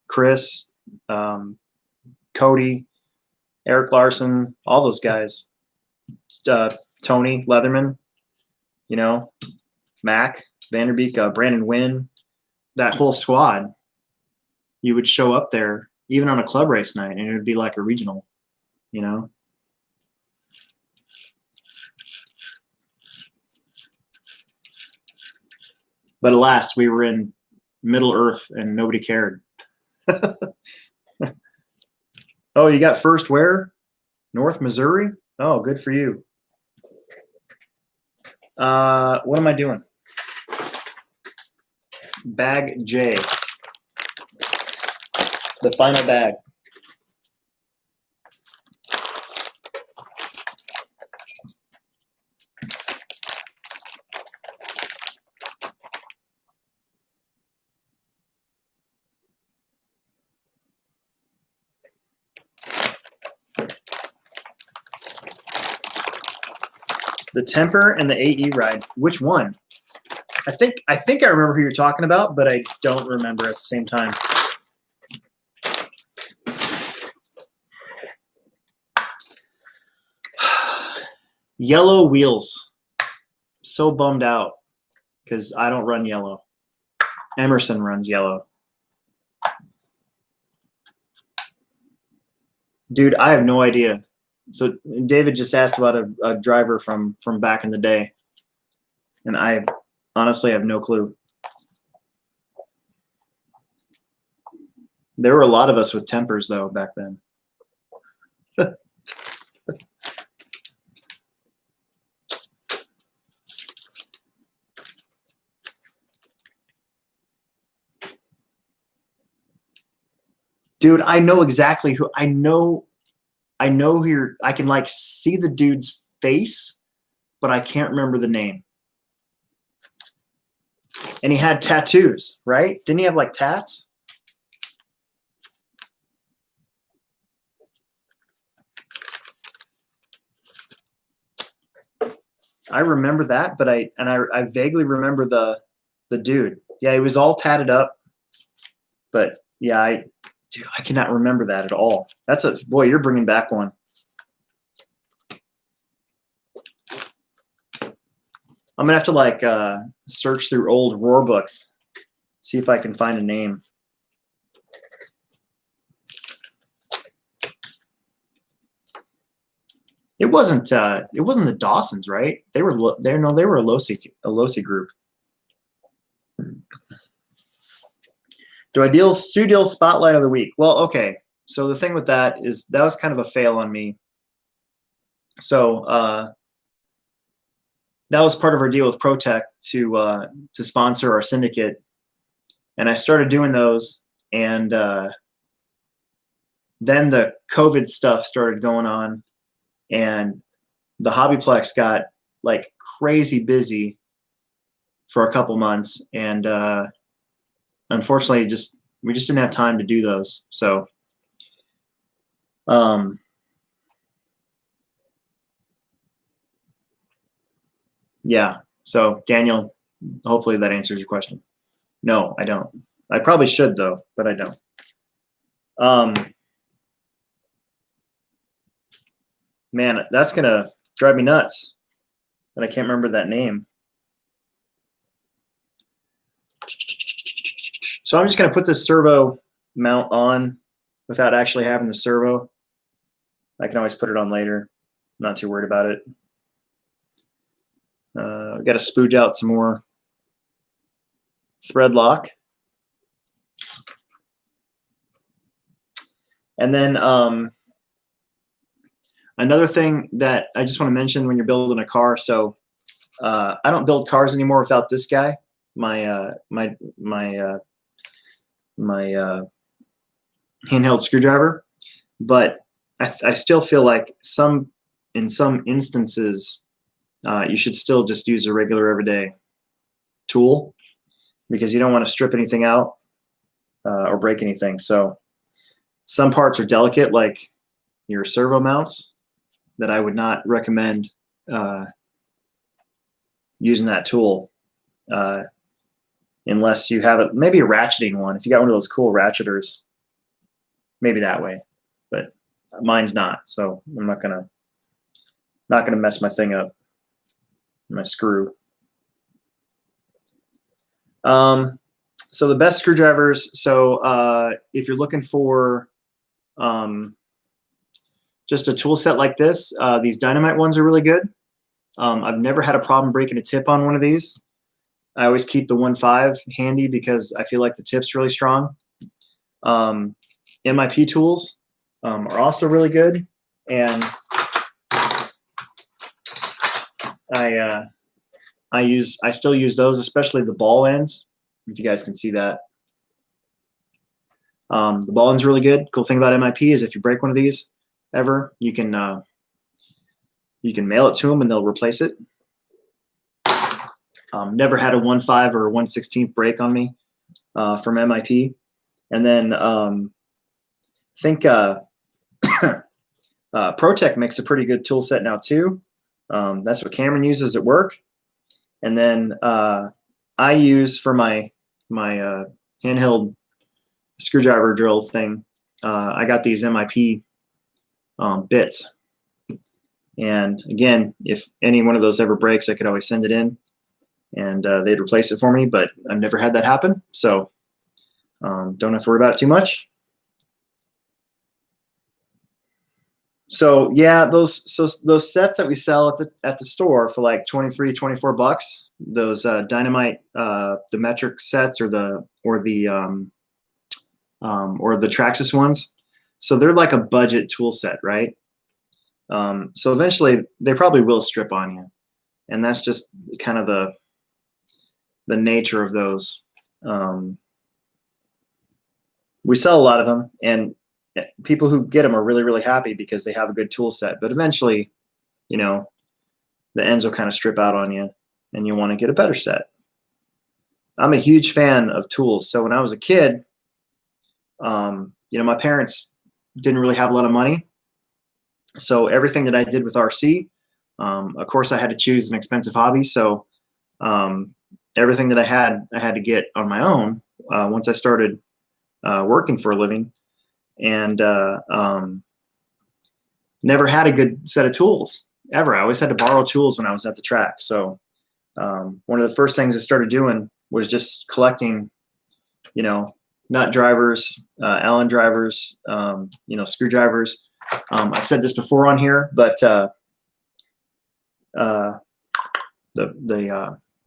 Chris, Cody, Eric Larson, all those guys, Tony Leatherman, you know, Mac Vanderbeek, Brandon Wynn, that whole squad. You would show up there even on a club race night, and it would be like a regional, you know. But alas, we were in Middle Earth and nobody cared. Oh, you got first where? North Missouri? Oh, good for you. What am I doing? Bag J. The final bag. The temper and the AE ride. Which one? I think I remember who you're talking about, but I don't remember at the same time. Yellow wheels. So bummed out because I don't run yellow. Emerson runs yellow. Dude, I have no idea. So David just asked about a driver from back in the day, and I honestly have no clue. There were a lot of us with tempers though back then. Dude, I know exactly who I know who you're, I can like see the dude's face, but I can't remember the name. And he had tattoos, right? Didn't he have like tats? I remember that, but I vaguely remember the dude. Yeah, he was all tatted up. But yeah, dude, I cannot remember that at all. That's a boy, you're bringing back one. I'm gonna have to like search through old Roar books, see if I can find a name. It wasn't the Dawsons, right? They were a Losi group. Do I deal spotlight of the week? Well, okay. So the thing with that is that was kind of a fail on me. So that was part of our deal with ProTech to sponsor our syndicate, and I started doing those, and then the COVID stuff started going on, and the HobbyPlex got like crazy busy for a couple months, and unfortunately, we just didn't have time to do those. So, yeah. So Daniel, hopefully that answers your question. No, I don't. I probably should though, but I don't. Man, that's gonna drive me nuts that I can't remember that name. So I'm just gonna put this servo mount on without actually having the servo. I can always put it on later. I'm not too worried about it. Got to spooge out some more thread lock. And then another thing that I just want to mention when you're building a car. So I don't build cars anymore without this guy, my handheld screwdriver. But I still feel like in some instances, you should still just use a regular everyday tool because you don't want to strip anything out or break anything. So some parts are delicate, like your servo mounts, that I would not recommend using that tool unless you have maybe a ratcheting one. If you got one of those cool ratcheters, maybe that way. But mine's not, so I'm not gonna mess my thing up, my screw. So the best screwdrivers. So if you're looking for just a tool set like this, these dynamite ones are really good. I've never had a problem breaking a tip on one of these. I always keep the 1.5 handy because I feel like the tip's really strong. MIP tools are also really good, and I still use those, especially the ball ends. If you guys can see that, the ball end's really good. Cool thing about MIP is if you break one of these ever, you can mail it to them and they'll replace it. Never had a 1.5 or a 1/16 break on me from MIP. And then I think ProTech makes a pretty good tool set now too. That's what Cameron uses at work. And then I use for my handheld screwdriver drill thing. I got these MIP bits. And again, if any one of those ever breaks, I could always send it in, and they'd replace it for me. But I've never had that happen, so don't have to worry about it too much. So yeah, those sets that we sell at the store for like 23, 24 bucks, those dynamite the metric sets or the Traxxas ones. So they're like a budget tool set, right? So eventually they probably will strip on you, and that's just kind of the nature of those. We sell a lot of them, and people who get them are really, really happy because they have a good tool set. But eventually, you know, the ends will kind of strip out on you, and you want to get a better set. I'm a huge fan of tools. So when I was a kid, you know, my parents didn't really have a lot of money. So everything that I did with RC, of course, I had to choose an expensive hobby. So everything that I had to get on my own once I started working for a living, and never had a good set of tools ever. I always had to borrow tools when I was at the track. So one of the first things I started doing was just collecting, you know, nut drivers, Allen drivers, you know, screwdrivers. I've said this before on here, but the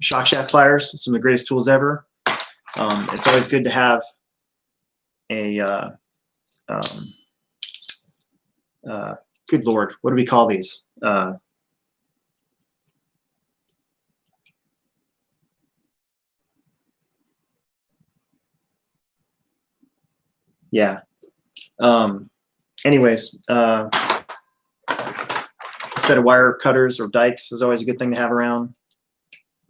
shock shaft pliers, some of the greatest tools ever. It's always good to have a good Lord, what do we call these? Yeah. Anyways, a set of wire cutters or dikes is always a good thing to have around.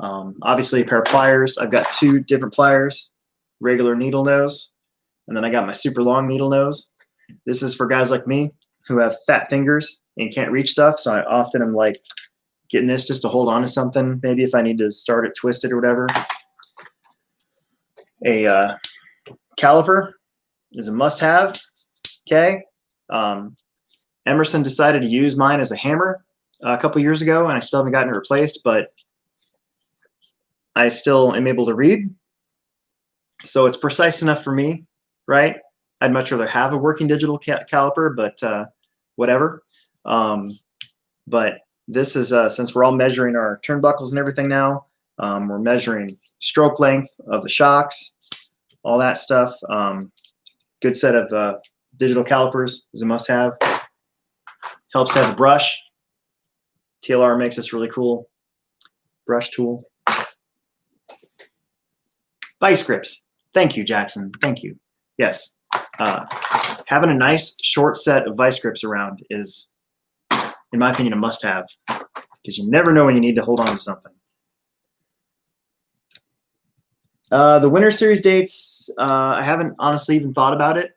Obviously, a pair of pliers. I've got 2 different pliers, regular needle nose, and then I got my super long needle nose. This is for guys like me who have fat fingers and can't reach stuff. So I often am like getting this just to hold on to something, maybe if I need to start it twisted or whatever. A caliper is a must-have. Okay. Emerson decided to use mine as a hammer a couple years ago, and I still haven't gotten it replaced, but I still am able to read. So it's precise enough for me, right? I'd much rather have a working digital caliper, but whatever. But this is, since we're all measuring our turnbuckles and everything now, we're measuring stroke length of the shocks, all that stuff. Good set of digital calipers is a must-have. Helps to have a brush. TLR makes this really cool brush tool. Vice grips. Thank you, Jackson. Thank you. Yes. Having a nice short set of vice grips around is, in my opinion, a must-have, because you never know when you need to hold on to something. The Winter Series dates, I haven't honestly even thought about it.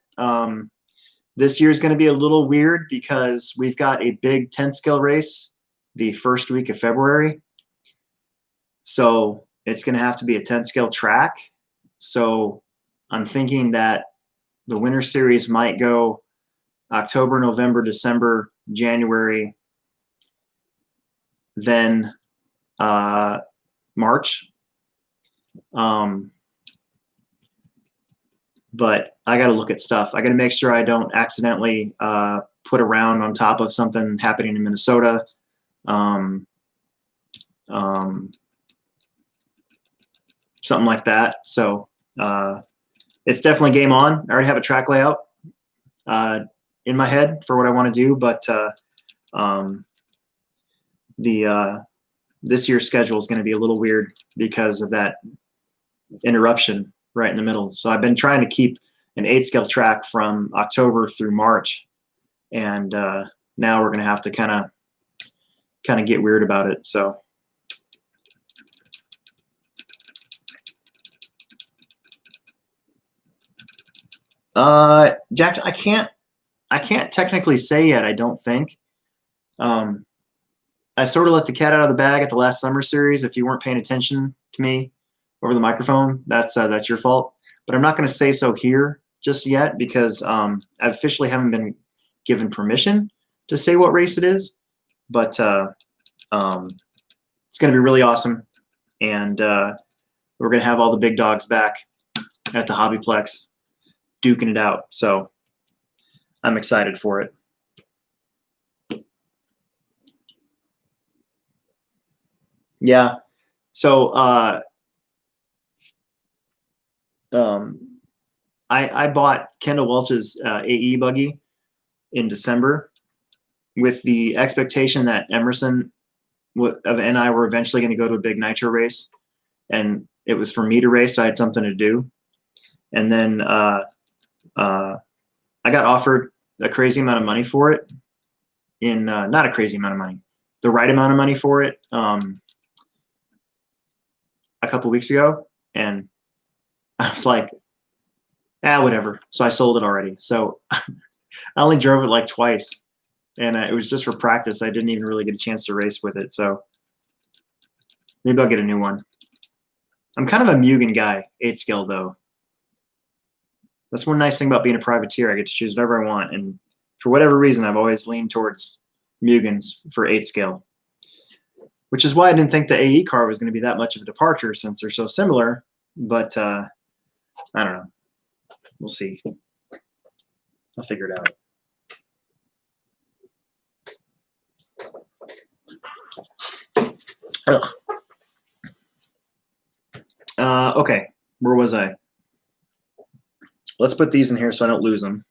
This year is going to be a little weird because we've got a big 10 scale race the first week of February. So it's going to have to be a 10 scale track. So I'm thinking that the Winter Series might go October, November, December, January, then March. But I got to look at stuff. I got to make sure I don't accidentally put a round on top of something happening in Minnesota. Something like that. So it's definitely game on. I already have a track layout in my head for what I want to do, but this year's schedule is going to be a little weird because of that interruption right in the middle. So I've been trying to keep an 8 scale track from October through March, and now we're going to have to kind of get weird about it. So Jackson, I can't technically say yet. I don't think. I sort of let the cat out of the bag at the last summer series. If you weren't paying attention to me over the microphone, that's your fault. But I'm not going to say so here just yet because I officially haven't been given permission to say what race it is. But it's going to be really awesome, and we're going to have all the big dogs back at the HobbyPlex duking it out. So I'm excited for it. Yeah. So I bought Kendall Welch's AE buggy in December with the expectation that Emerson and I were eventually going to go to a big nitro race, and it was for me to race, so I had something to do. And then I got offered a crazy amount of money for it. Not a crazy amount of money, the right amount of money for it a couple weeks ago, and I was like, whatever. So I sold it already. So I only drove it like twice, and it was just for practice. I didn't even really get a chance to race with it. So maybe I'll get a new one. I'm kind of a Mugen guy, 8 scale though. That's one nice thing about being a privateer. I get to choose whatever I want, and for whatever reason, I've always leaned towards Mugens for 8 scale, which is why I didn't think the AE car was going to be that much of a departure since they're so similar. But I don't know. We'll see. I'll figure it out. Okay, where was I? Let's put these in here so I don't lose them.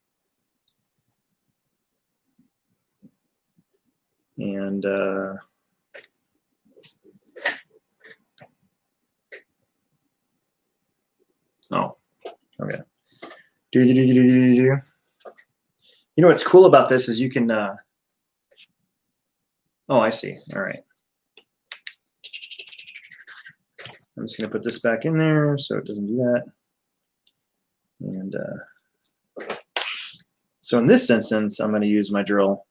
And oh, okay. You know what's cool about this is you can. Oh, I see. All right. I'm just going to put this back in there so it doesn't do that. And so in this instance, I'm going to use my drill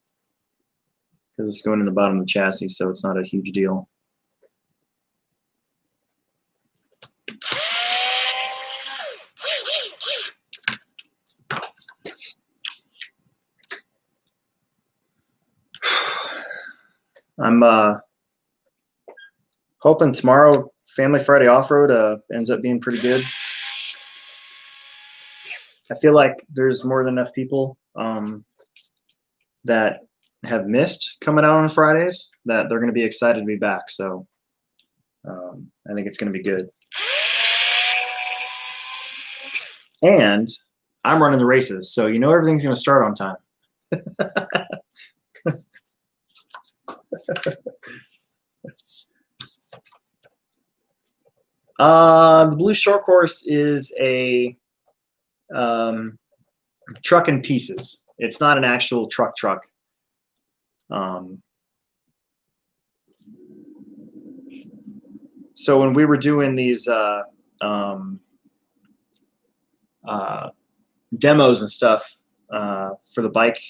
because it's going in the bottom of the chassis, so it's not a huge deal. I'm hoping tomorrow Family Friday Off-Road ends up being pretty good. I feel like there's more than enough people that have missed coming out on Fridays that they're going to be excited to be back. So I think it's going to be good. And I'm running the races, so you know everything's going to start on time. The blue short course is a truck in pieces. It's not an actual truck. So when we were doing these demos and stuff for the bike,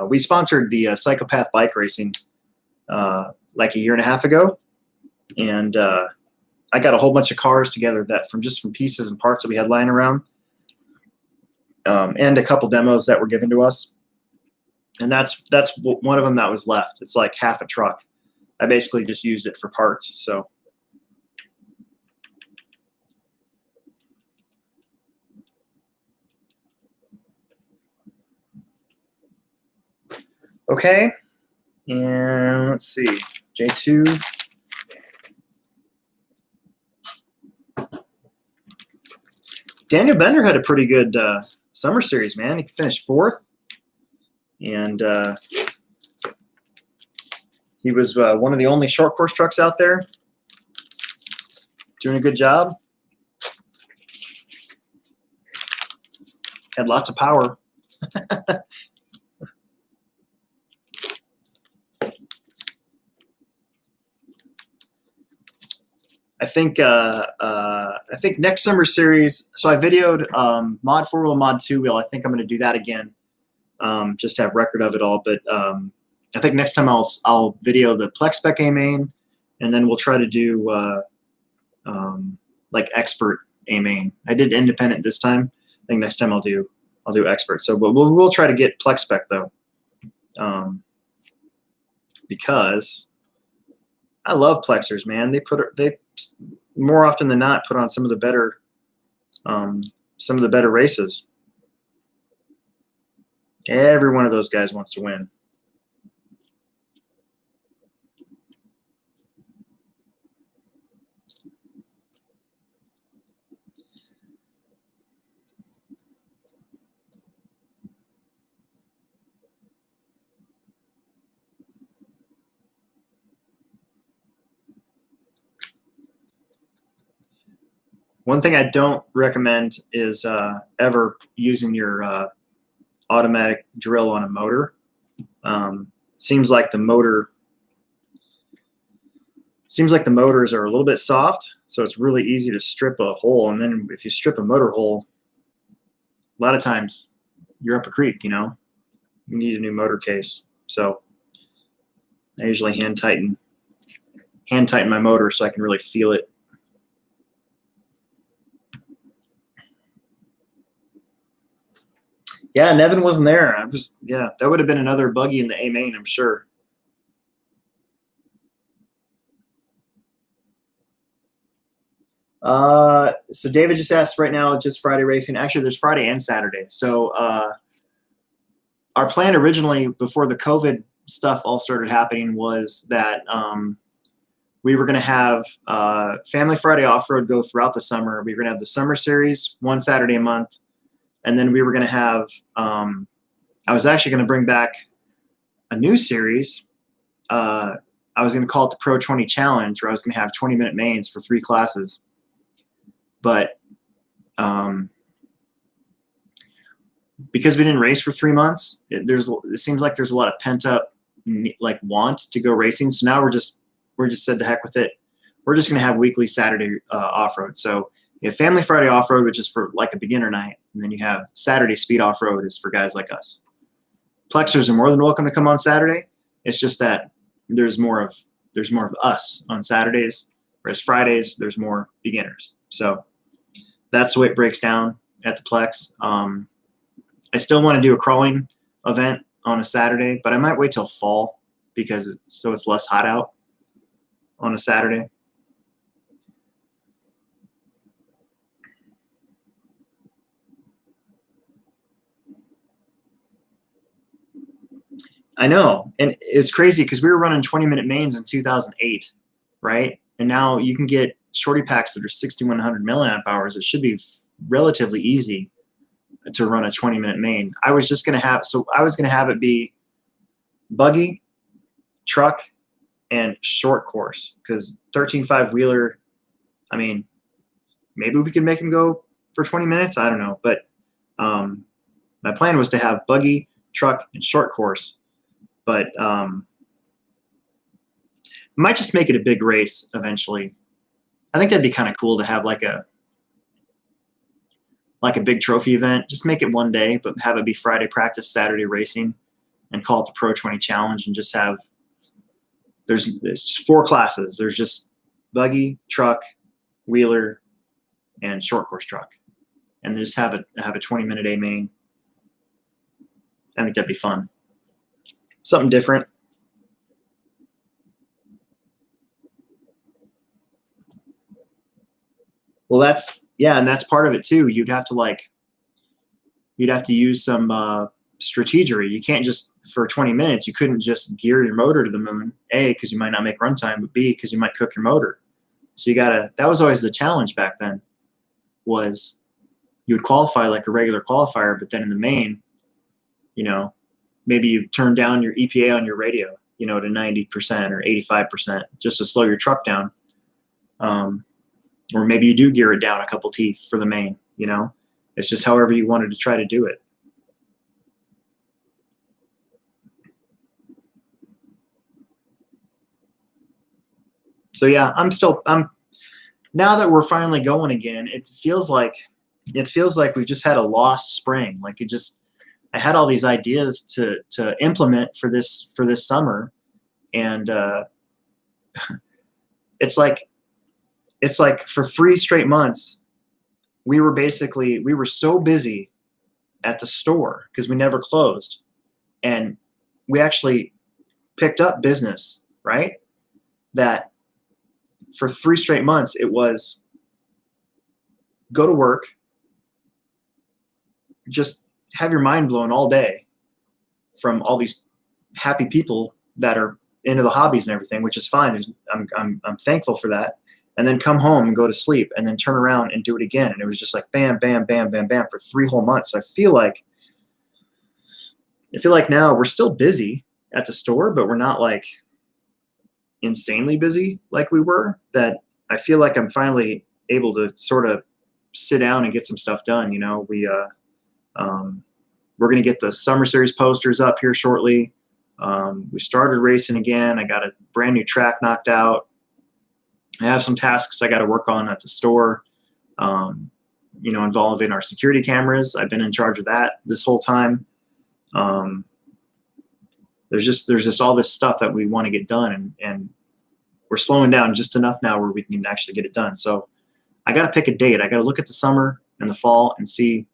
we sponsored the Psychopath bike racing like a year and a half ago, and I got a whole bunch of cars together that from pieces and parts that we had lying around, and a couple demos that were given to us. And that's one of them that was left. It's like half a truck. I basically just used it for parts. So okay, and let's see, J2. Daniel Bender had a pretty good summer series, man. He finished 4th, and he was one of the only short course trucks out there, doing a good job. Had lots of power. I think next summer series. So I videoed mod 4-wheel, mod 2-wheel. I think I'm going to do that again, just to have record of it all. But I think next time I'll video the Plex spec A main, and then we'll try to do like expert A main. I did independent this time. I think next time I'll do expert. So, but we'll try to get Plex spec though, because I love Plexers, man. They more often than not put on some of the better races. Every one of those guys wants to win. One thing I don't recommend is ever using your automatic drill on a motor. Seems like the motors are a little bit soft, so it's really easy to strip a hole. And then if you strip a motor hole, a lot of times you're up a creek. You know, you need a new motor case. So I usually hand tighten my motor so I can really feel it. Yeah, Nevin wasn't there. Yeah, that would have been another buggy in the A main, I'm sure. So David just asked right now, just Friday racing. Actually, there's Friday and Saturday. So our plan originally, before the COVID stuff all started happening, was that we were going to have Family Friday Off-Road go throughout the summer. We were going to have the summer series, one Saturday a month. And then we were going to have, I was actually going to bring back a new series. I was going to call it the Pro 20 Challenge, where I was going to have 20-minute mains for 3 classes. But because we didn't race for 3 months, it seems like there's a lot of pent-up like want to go racing. So now we're just said the heck with it. We're just going to have weekly Saturday off-road. So you have Family Friday Off-Road, which is for like a beginner night. And then you have Saturday Speed Off-Road is for guys like us. Plexers are more than welcome to come on Saturday. It's just that there's more of us on Saturdays, whereas Fridays there's more beginners. So that's the way it breaks down at the Plex. I still want to do a crawling event on a Saturday, but I might wait till fall because it's less hot out on a Saturday. I know, and it's crazy because we were running 20-minute mains in 2008, right? And now you can get shorty packs that are 6,100 milliamp hours. It should be relatively easy to run a 20-minute main. I was going to have it be buggy, truck, and short course, because 13.5 wheeler, I mean, maybe we could make him go for 20 minutes. I don't know, but my plan was to have buggy, truck, and short course. But I might just make it a big race eventually. I think that'd be kind of cool to have like a big trophy event. Just make it one day, but have it be Friday practice, Saturday racing, and call it the Pro 20 Challenge. And just have there's just 4 classes. There's just buggy, truck, wheeler, and short course truck, and just have a 20-minute A main. I think that'd be fun. Something different. Well, and that's part of it too. You'd have to use some strategery. You can't just, for 20 minutes, you couldn't just gear your motor to the moon, A, because you might not make runtime, but B, because you might cook your motor. So that was always the challenge back then, was you would qualify like a regular qualifier, but then in the main, maybe you turn down your EPA on your radio, to 90% or 85% just to slow your truck down. Or maybe you do gear it down a couple teeth for the main, It's just however you wanted to try to do it. So yeah, now that we're finally going again, it feels like we've just had a lost spring. Like I had all these ideas to implement for this summer, and it's like for 3 straight months we were so busy at the store because we never closed, and we actually picked up business, right? That for 3 straight months it was go to work, just have your mind blown all day from all these happy people that are into the hobbies and everything, which is fine. I'm thankful for that. And then come home and go to sleep and then turn around and do it again. And it was just like bam, bam, bam, bam, bam for 3 whole months. So I feel like now we're still busy at the store, but we're not like insanely busy like we were. That I feel like I'm finally able to sort of sit down and get some stuff done. You know, we're going to get the summer series posters up here shortly. We started racing again. I got a brand new track knocked out. I have some tasks I got to work on at the store, you know, involving our security cameras. I've been in charge of that this whole time. There's just all this stuff that we want to get done, and we're slowing down just enough now where we can actually get it done. So I got to pick a date. I got to look at the summer and the fall and see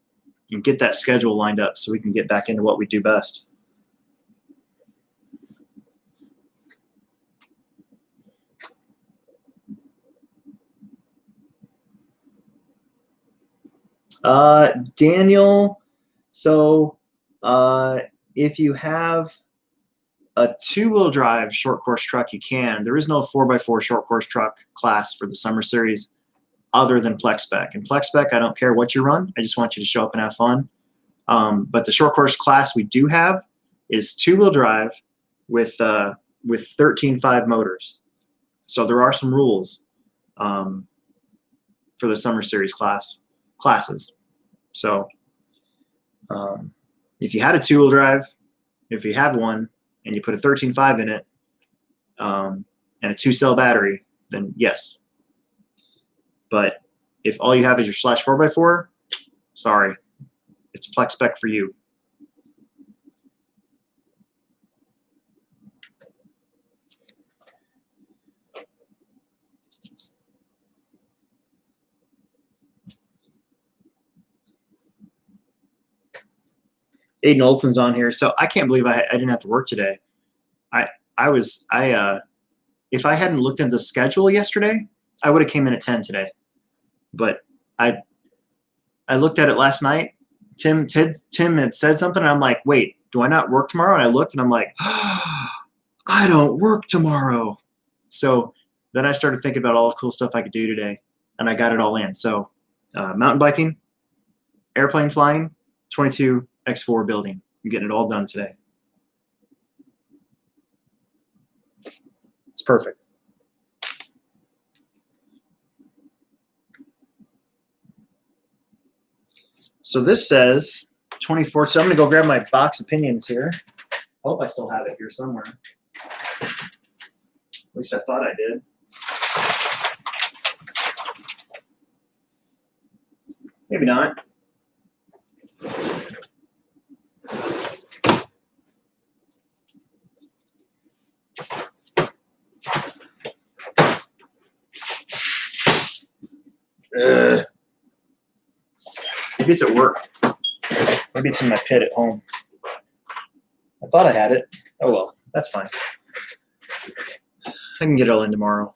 and get that schedule lined up so we can get back into what we do best. Daniel, so if you have a 2-wheel drive short course truck, you can. There is no 4x4 short course truck class for the summer series other than Plex Spec. And Plex Spec, I don't care what you run. I just want you to show up and have fun. But the short course class we do have is 2-wheel drive with 13.5 motors. So there are some rules for the summer series classes. So if you had a 2-wheel drive, if you have one and you put a 13.5 in it and a 2-cell battery, then yes. But if all you have is your slash 4x4, sorry, it's Plex Spec for you. Aiden Olson's on here. So I can't believe I didn't have to work today. If I hadn't looked at the schedule yesterday, I would have came in at 10 today. But I looked at it last night. Tim had said something, and I'm like, wait, do I not work tomorrow? And I looked, and I'm like, I don't work tomorrow. So then I started thinking about all the cool stuff I could do today, and I got it all in. So mountain biking, airplane flying, 22X4 building. I'm getting it all done today. It's perfect. So this says 24. So I'm going to go grab my box opinions here. I hope I still have it here somewhere. At least I thought I did. Maybe not. Maybe it's at work. Maybe it's in my pit at home. I thought I had it. Oh well, that's fine. I can get it all in tomorrow.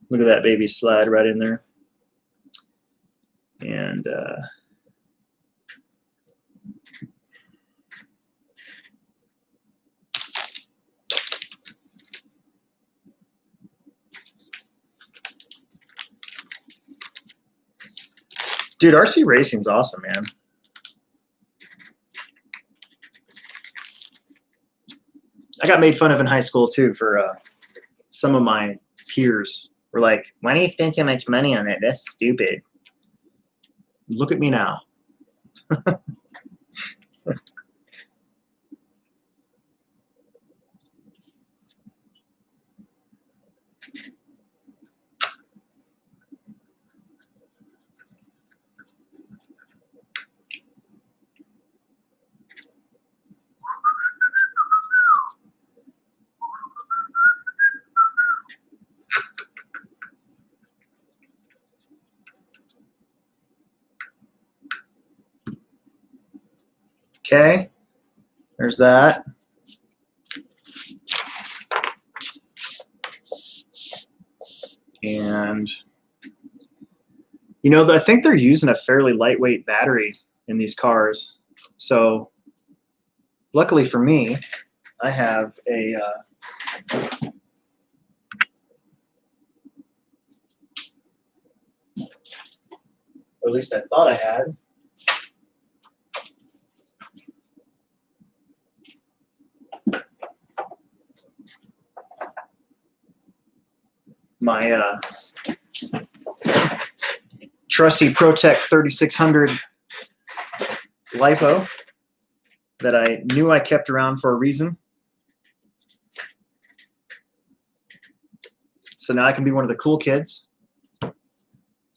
Look at that baby slide right in there. And dude, RC racing's awesome, man. I got made fun of in high school too for some of my peers were like, why do you spend so much money on it? That's stupid. Look at me now. Okay, there's that. And, you know, I think they're using a fairly lightweight battery in these cars. So luckily for me, I have a or at least I thought I had. My trusty ProTech 3600 LiPo that I knew I kept around for a reason. So now I can be one of the cool kids. I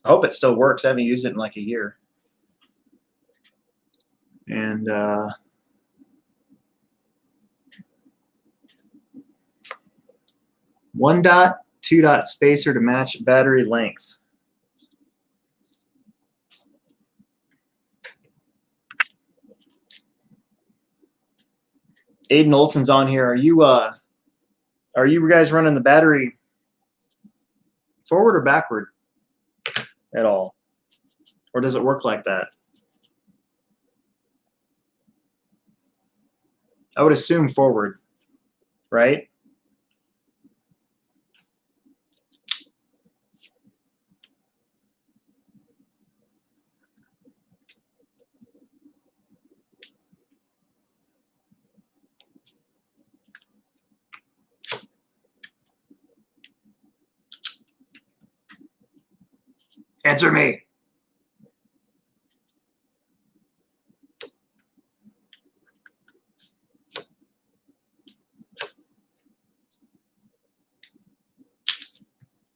hope it still works. I haven't used it in like a year. And 1-dot, 2-dot spacer to match battery length. Aiden Olson's on here. Are you guys running the battery forward or backward at all? Or does it work like that? I would assume forward, right? Answer me.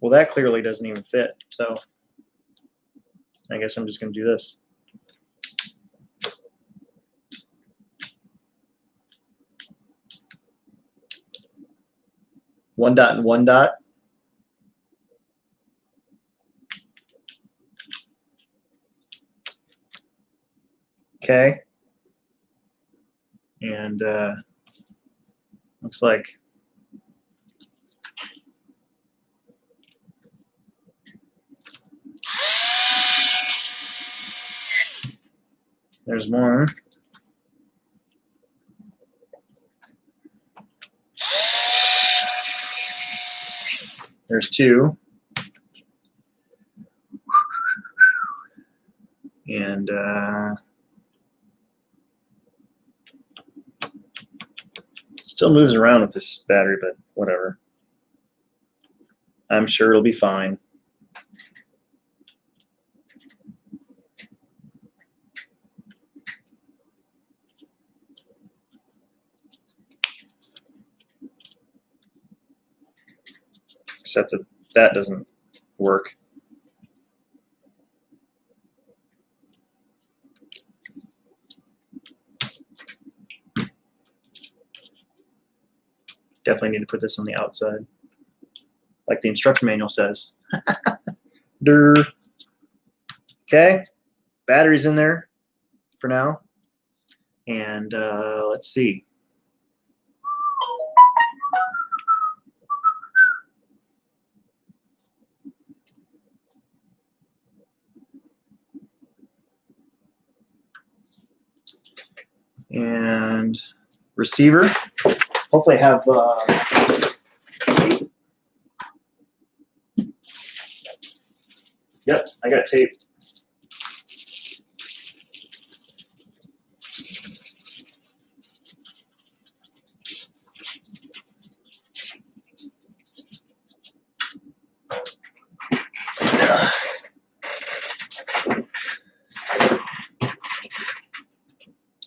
Well, that clearly doesn't even fit. So I guess I'm just going to do this. One dot and 1-dot. Okay. And looks like there's one. There's 2. And it still moves around with this battery, but whatever. I'm sure it'll be fine. Except that that doesn't work. Definitely need to put this on the outside, like the instruction manual says. Durr. Okay, battery's in there for now. And let's see. And receiver. Hopefully I have yep, I got tape.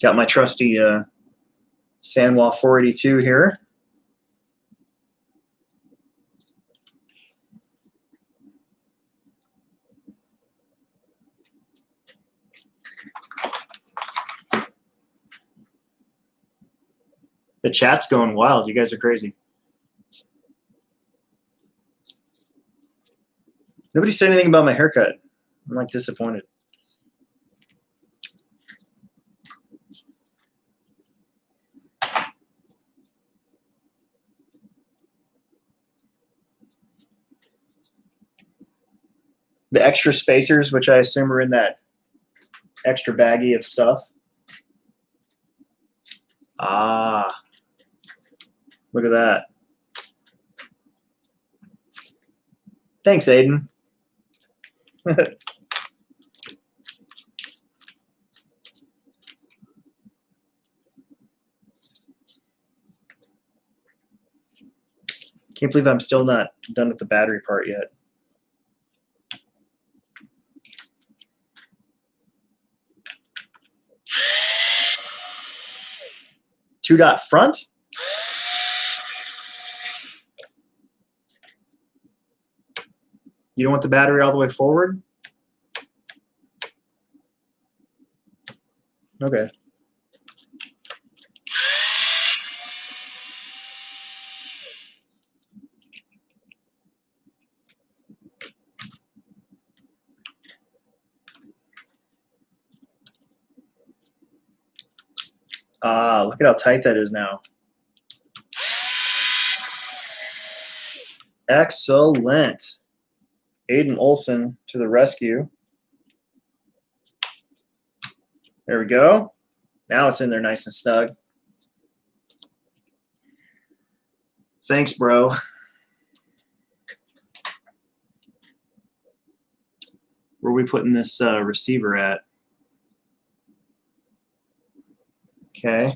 Got my trusty Sanwa 482 here. The chat's going wild. You guys are crazy. Nobody said anything about my haircut. I'm like disappointed. the extra spacers, which I assume are in that extra baggie of stuff. Ah, look at that. Thanks, Aiden. Can't believe I'm still not done with the battery part yet. Two dot front? You don't want the battery all the way forward? Okay. Ah, look at how tight that is now. Excellent. Aiden Olson to the rescue. There we go. Now it's in there nice and snug. Thanks, bro. Where are we putting this receiver at? Okay.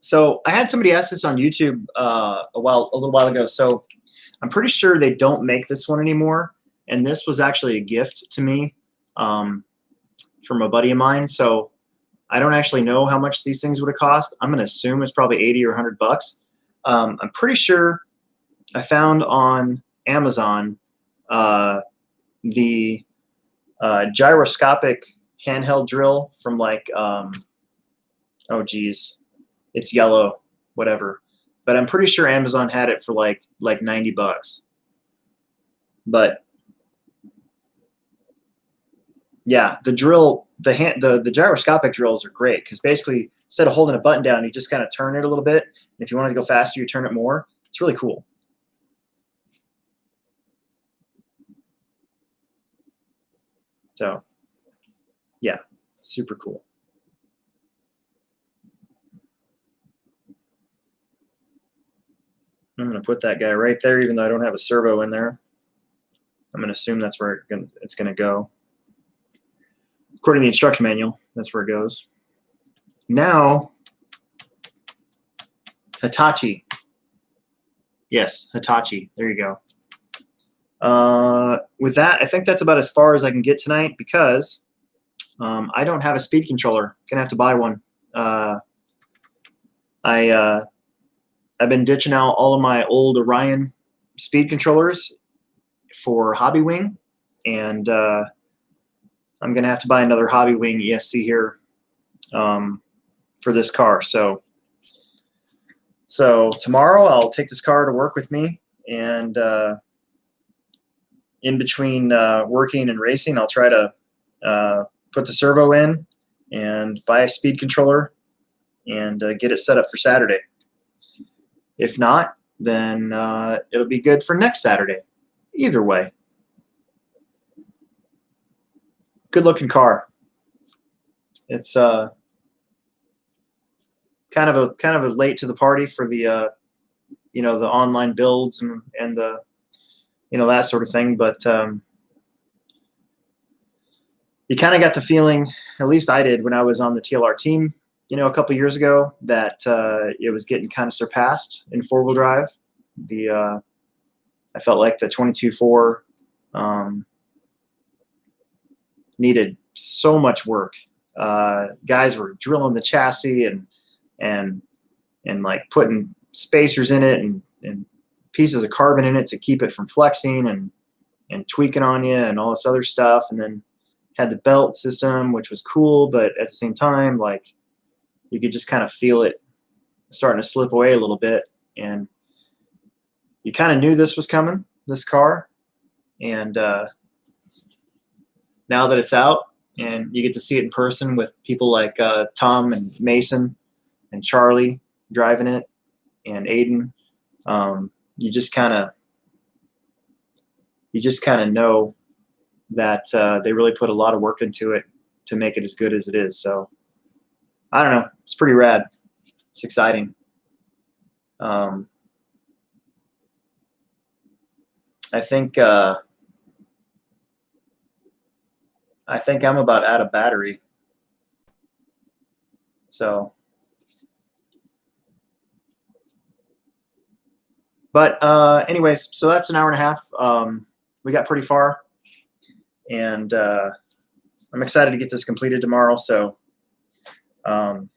So I had somebody ask this on YouTube a little while ago. So I'm pretty sure they don't make this one anymore. And this was actually a gift to me from a buddy of mine. So I don't actually know how much these things would have cost. I'm going to assume it's probably 80 or 100 bucks. I'm pretty sure I found on Amazon the gyroscopic handheld drill from like, oh geez, it's yellow, whatever. But I'm pretty sure Amazon had it for like 90 bucks. But yeah, the drill, the gyroscopic drills are great because basically instead of holding a button down, you just kind of turn it a little bit. And if you want to go faster, you turn it more. It's really cool. So yeah, super cool. I'm going to put that guy right there, even though I don't have a servo in there. I'm going to assume that's where it's going to go. According to the instruction manual, that's where it goes. Now, Hitachi. Yes, Hitachi. There you go. With that, I think that's about as far as I can get tonight because I don't have a speed controller. Gonna have to buy one. I've been ditching out all of my old Orion speed controllers for Hobby Wing, and I'm gonna have to buy another Hobby Wing ESC here for this car. So tomorrow I'll take this car to work with me, and in between working and racing, I'll try to put the servo in and buy a speed controller and get it set up for Saturday. If not, then it'll be good for next Saturday. Either way. Good looking car. It's kind of a late to the party for the the online builds and the that sort of thing, but you kind of got the feeling, at least I did when I was on the TLR team, a couple years ago, that it was getting kind of surpassed in four-wheel drive. I felt like the 22.4 needed so much work. Guys were drilling the chassis and like putting spacers in it and pieces of carbon in it to keep it from flexing and tweaking on you and all this other stuff. And then had the belt system, which was cool, but at the same time, like, you could just kind of feel it starting to slip away a little bit. And you kind of knew this was coming, this car, and now that it's out and you get to see it in person with people like Tom and Mason and Charlie driving it and Aiden, you just kind of know that they really put a lot of work into it to make it as good as it is. So I don't know, it's pretty rad. It's exciting. I think I'm about out of battery. So, but anyways, so that's an hour and a half. We got pretty far, and I'm excited to get this completed tomorrow. So that's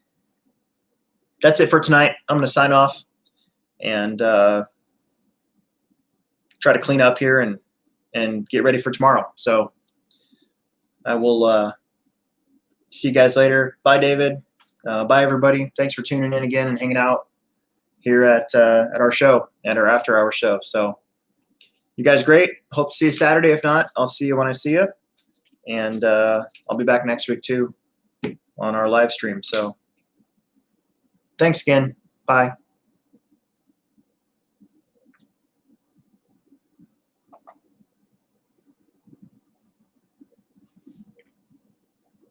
it for tonight. I'm going to sign off and try to clean up here and get ready for tomorrow. So I will see you guys later. Bye, David. Bye, everybody. Thanks for tuning in again and hanging out here at our show, at our After Hours show. So you guys great. Hope to see you Saturday. If not, I'll see you when I see you. And I'll be back next week too on our live stream. So thanks again. Bye.